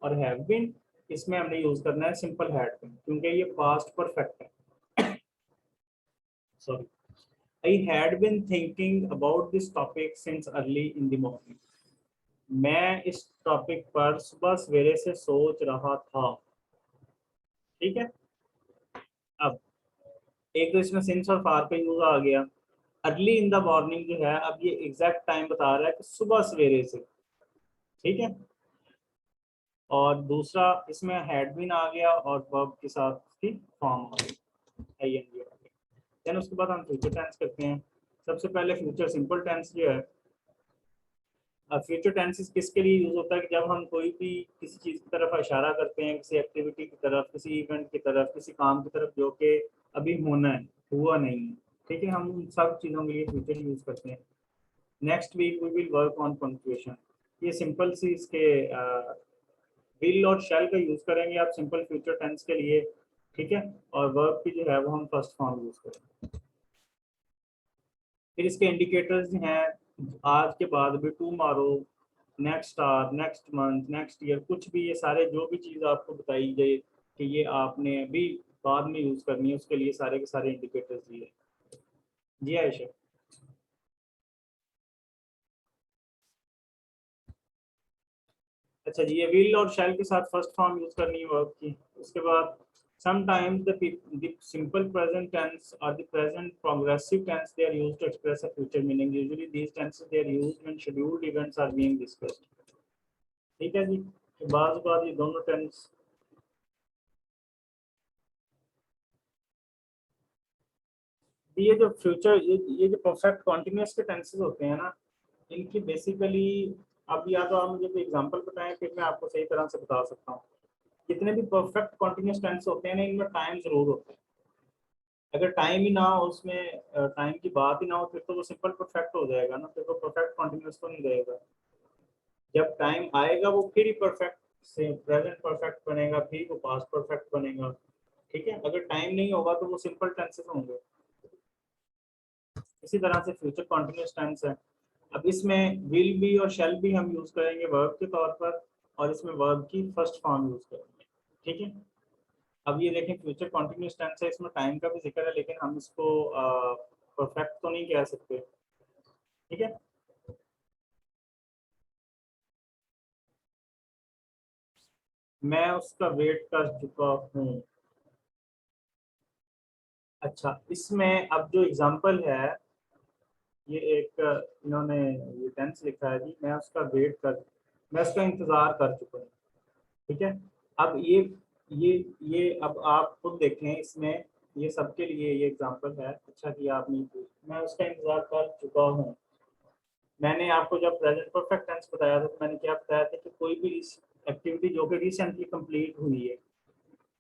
और हैव बीन। इसमें हमने यूज करना है सिंपल हैड बीन, क्योंकि ये पास्ट परफेक्ट है। Sorry, I had been thinking about this topic since early in the morning. मैं इस टॉपिक पर सुबह सवेरे से सोच रहा था। ठीक है, अब एक तो इसमें सिंस और फार पे यूज आ गया। अर्ली इन द मॉर्निंग जो है, अब ये एग्जैक्ट टाइम बता रहा है कि सुबह सवेरे से। ठीक है, और दूसरा इसमें हैड बीन आ गया और वर्ब के साथ उसकी फॉर्म आ गई, आईएनजी आ गई। देन उसके बाद हम फ्यूचर टेंस करते हैं। सबसे पहले फ्यूचर सिंपल टेंस जो है, फ्यूचर टेंसेस किसके लिए यूज होता है कि जब हम कोई भी किसी चीज की तरफ इशारा करते हैं, किसी एक्टिविटी की तरफ, किसी इवेंट की तरफ, किसी काम की तरफ जो कि अभी होना है, हुआ नहीं है। ठीक है, हम उन सब चीजों के लिए फ्यूचर यूज करते हैं। Next week we will work on punctuation. ये सिंपल सी इसके विल और शैल का यूज करेंगे आप सिंपल फ्यूचर टेंस के लिए। ठीक है, और वर्ब की जो है वो हम फर्स्ट फॉर्म यूज करेंगे। फिर इसके इंडिकेटर्स हैं आज के बाद भी, tomorrow, next hour, next month, next year, कुछ भी ये सारे जो भी चीज़ आपको बताई जाए कि ये आपने अभी बाद में यूज करनी है, उसके लिए सारे के सारे इंडिकेटर्स दिए। जी आयशा? अच्छा जी, ये विल और शैल के साथ फर्स्ट फॉर्म यूज करनी है वर्ब की। उसके बाद sometimes the simple present tense or the present progressive tense, they are used to express a future meaning. Usually these tenses they are used when scheduled events are being discussed. ठीक है जी, तो बात ये दोनों tense ये जो future ये जो परफेक्ट कॉन्टिन्यूअस के टेंसेस होते हैं ना, इनकी बेसिकली अब या तो आप मुझे कोई एग्जांपल बताएं, फिर मैं आपको सही तरह से बता सकता हूँ। जितने भी परफेक्ट कॉन्टिन्यूअस टेंस होते हैं ना, इनमें टाइम जरूर होता है। अगर टाइम ही ना हो, उसमें टाइम की बात ही ना हो, फिर तो वो सिंपल परफेक्ट हो जाएगा ना, फिर वो परफेक्ट कॉन्टिन्यूअस तो नहीं रहेगा। जब टाइम आएगा वो फिर ही परफेक्ट से प्रेजेंट परफेक्ट बनेगा, फिर वो पास्ट परफेक्ट बनेगा। ठीक है, अगर टाइम नहीं होगा तो वो सिंपल टेंसेस होंगे। इसी तरह से फ्यूचर कॉन्टिन्यूस टेंस है। अब इसमें विल भी और शैल भी हम यूज करेंगे वर्ब के तौर पर, और इसमें वर्ब की फर्स्ट फॉर्म यूज करेंगे। ठीक है, अब ये देखें फ्यूचर कॉन्टिन्यूस टेंस है, इसमें टाइम का भी जिक्र है, लेकिन हम इसको परफेक्ट तो नहीं कह सकते। ठीक है, मैं उसका वेट कर चुका हूँ। अच्छा, इसमें अब जो एग्जांपल है, ये एक इन्होंने ये टेंस लिखा है जी, मैं उसका इंतजार कर चुका हूँ। ठीक है, अब ये अब आप खुद देखें, इसमें ये सबके लिए ये एग्जांपल है। अच्छा कि आपने मैं उसका इंतजार कर चुका हूँ। मैंने आपको जब प्रेजेंट परफेक्ट टेंस बताया था तो मैंने क्या बताया था कि कोई भी एक्टिविटी जो कि रिसेंटली कंप्लीट हुई है,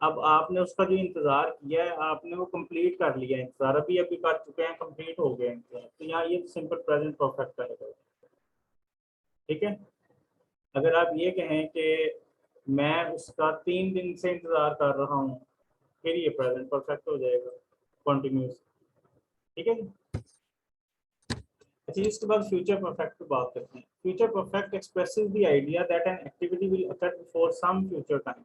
अब आपने उसका जो इंतजार किया है आपने वो कंप्लीट कर लिया है, इंतजार अभी कर चुके हैं, कंप्लीट हो गया इंतजार, तो यहाँ ये सिंपल प्रेजेंट परफेक्ट करेगा। ठीक है, अगर आप ये कहें कि मैं उसका 3 दिन से इंतजार कर रहा हूँ, फिर ये प्रेजेंट परफेक्ट हो जाएगा, कॉन्टिन्यूस। ठीक है जी। अच्छा, इसके बाद फ्यूचर परफेक्ट की बात करते हैं। Future perfect expresses the idea that an activity will occur before some future time.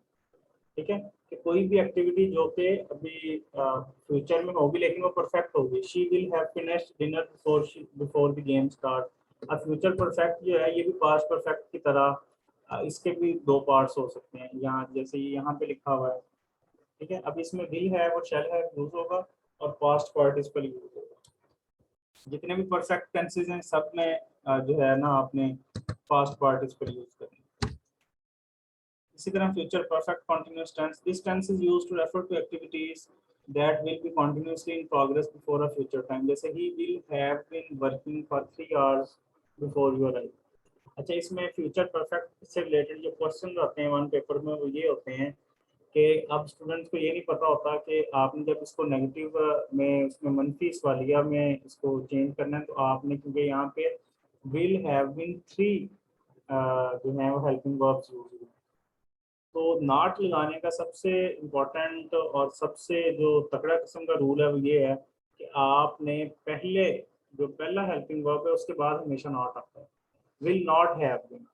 ठीक है, कि कोई भी एक्टिविटी जो कि अभी फ्यूचर में होगी लेकिन वो परफेक्ट होगी। She will have finished dinner before the game start. अब फ्यूचर परफेक्ट जो है ये भी पास्ट परफेक्ट की तरह इसके भी 2 पार्ट्स हो सकते हैं, यहाँ जैसे यहाँ पे लिखा हुआ है। ठीक है, अब इसमें विल है और शैल है यूज होगा, और पास्ट पार्टिसिपल यूज होगा। जितने भी परफेक्ट टेंसेस हैं सब में जो है ना आपने पास्ट पार्टिसिपल यूज करना। इसी तरह future perfect continuous tense, this tense is used to refer to activities that will be continuously in progress before a future time. जैसे he will have been working for 3 hours before your arrival. अच्छा, इसमें future perfect से related जो question आते हैं one paper में वो ये होते हैं कि अब स्टूडेंट्स को ये नहीं पता होता कि आपने जब इसको नेगेटिव में उसमें मनफी सवालिया में इसको चेंज करना है तो आपने, क्योंकि यहाँ पे विल हैव बीन 3 जो है वो हेल्पिंग वर्ब्स यूज हुए, तो नॉट लगाने का सबसे इम्पोर्टेंट और सबसे जो तगड़ा किस्म का रूल है वो ये है कि आपने पहले जो पहला हेल्पिंग वर्ब है उसके बाद हमेशा नॉट आता है, विल नॉट हैव बीन।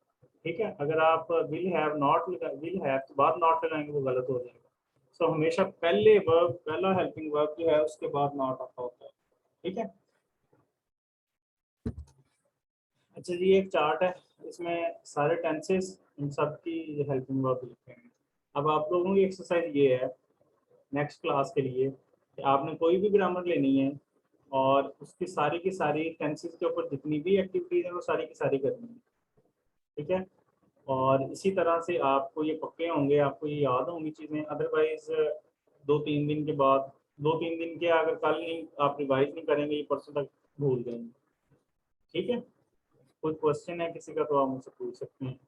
ठीक है, अगर आप विल हैव तो बाद नॉट लगाएंगे वो गलत हो जाएगा। सो हमेशा पहले वर्ब, पहला हेल्पिंग वर्ब जो है उसके बाद नॉट आता होता है। ठीक है, अच्छा जी, एक चार्ट है, इसमें सारे टेंसेस इन सब की हेल्पिंग वर्ब लिखे हैं। अब आप लोगों की एक्सरसाइज ये है नेक्स्ट क्लास के लिए कि आपने कोई भी ग्रामर लेनी है और उसकी सारी की सारी टेंसेस के ऊपर जितनी भी एक्टिविटीज है वो सारी की सारी करनी है। ठीक है, और इसी तरह से आपको ये पक्के होंगे, आपको ये याद होंगी चीज़ें। अदरवाइज 2-3 दिन के बाद, 2-3 दिन के अगर कल नहीं आप रिवाइज नहीं करेंगे ये परसों तक भूल जाएंगे। ठीक है, कोई क्वेश्चन है किसी का तो आप मुझसे पूछ सकते हैं।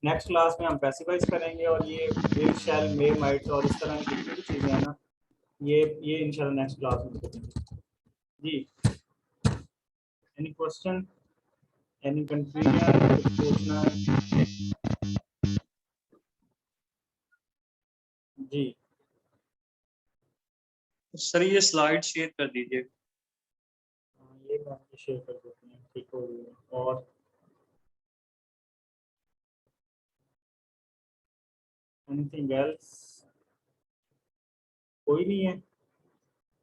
नेक्स्ट क्लास में हम पैसिवाइज करेंगे और ये विल शैल मे माइट और इस तरह की जितनी भी चीज़ें हैं ना ये इंशाल्लाह नेक्स्ट क्लास में करेंगे जी। एनी क्वेश्चन, एनी कंफ्यूजन, कुछ पूछना है जी? सर ये स्लाइड शेयर कर दीजिए। ये मैं शेयर कर देते हैं, ठीक हो गया। और एनीथिंग एल्स? कोई नहीं है,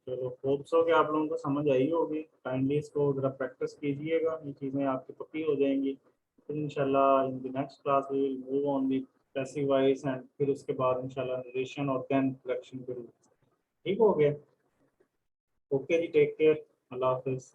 चलो होप्स हो कि आप लोगों को समझ आई होगी। काइंडली इसको ज़रा प्रैक्टिस कीजिएगा, ये चीज़ें आपकी पक्की हो जाएंगी। फिर इंशाल्लाह in the next class we will move on the passive voice and फिर उसके बाद इंशाल्लाह नरेशन और देन करेक्शन पे। ठीक हो गया, ओके जी, टेक केयर, अल्लाह हाफिज़।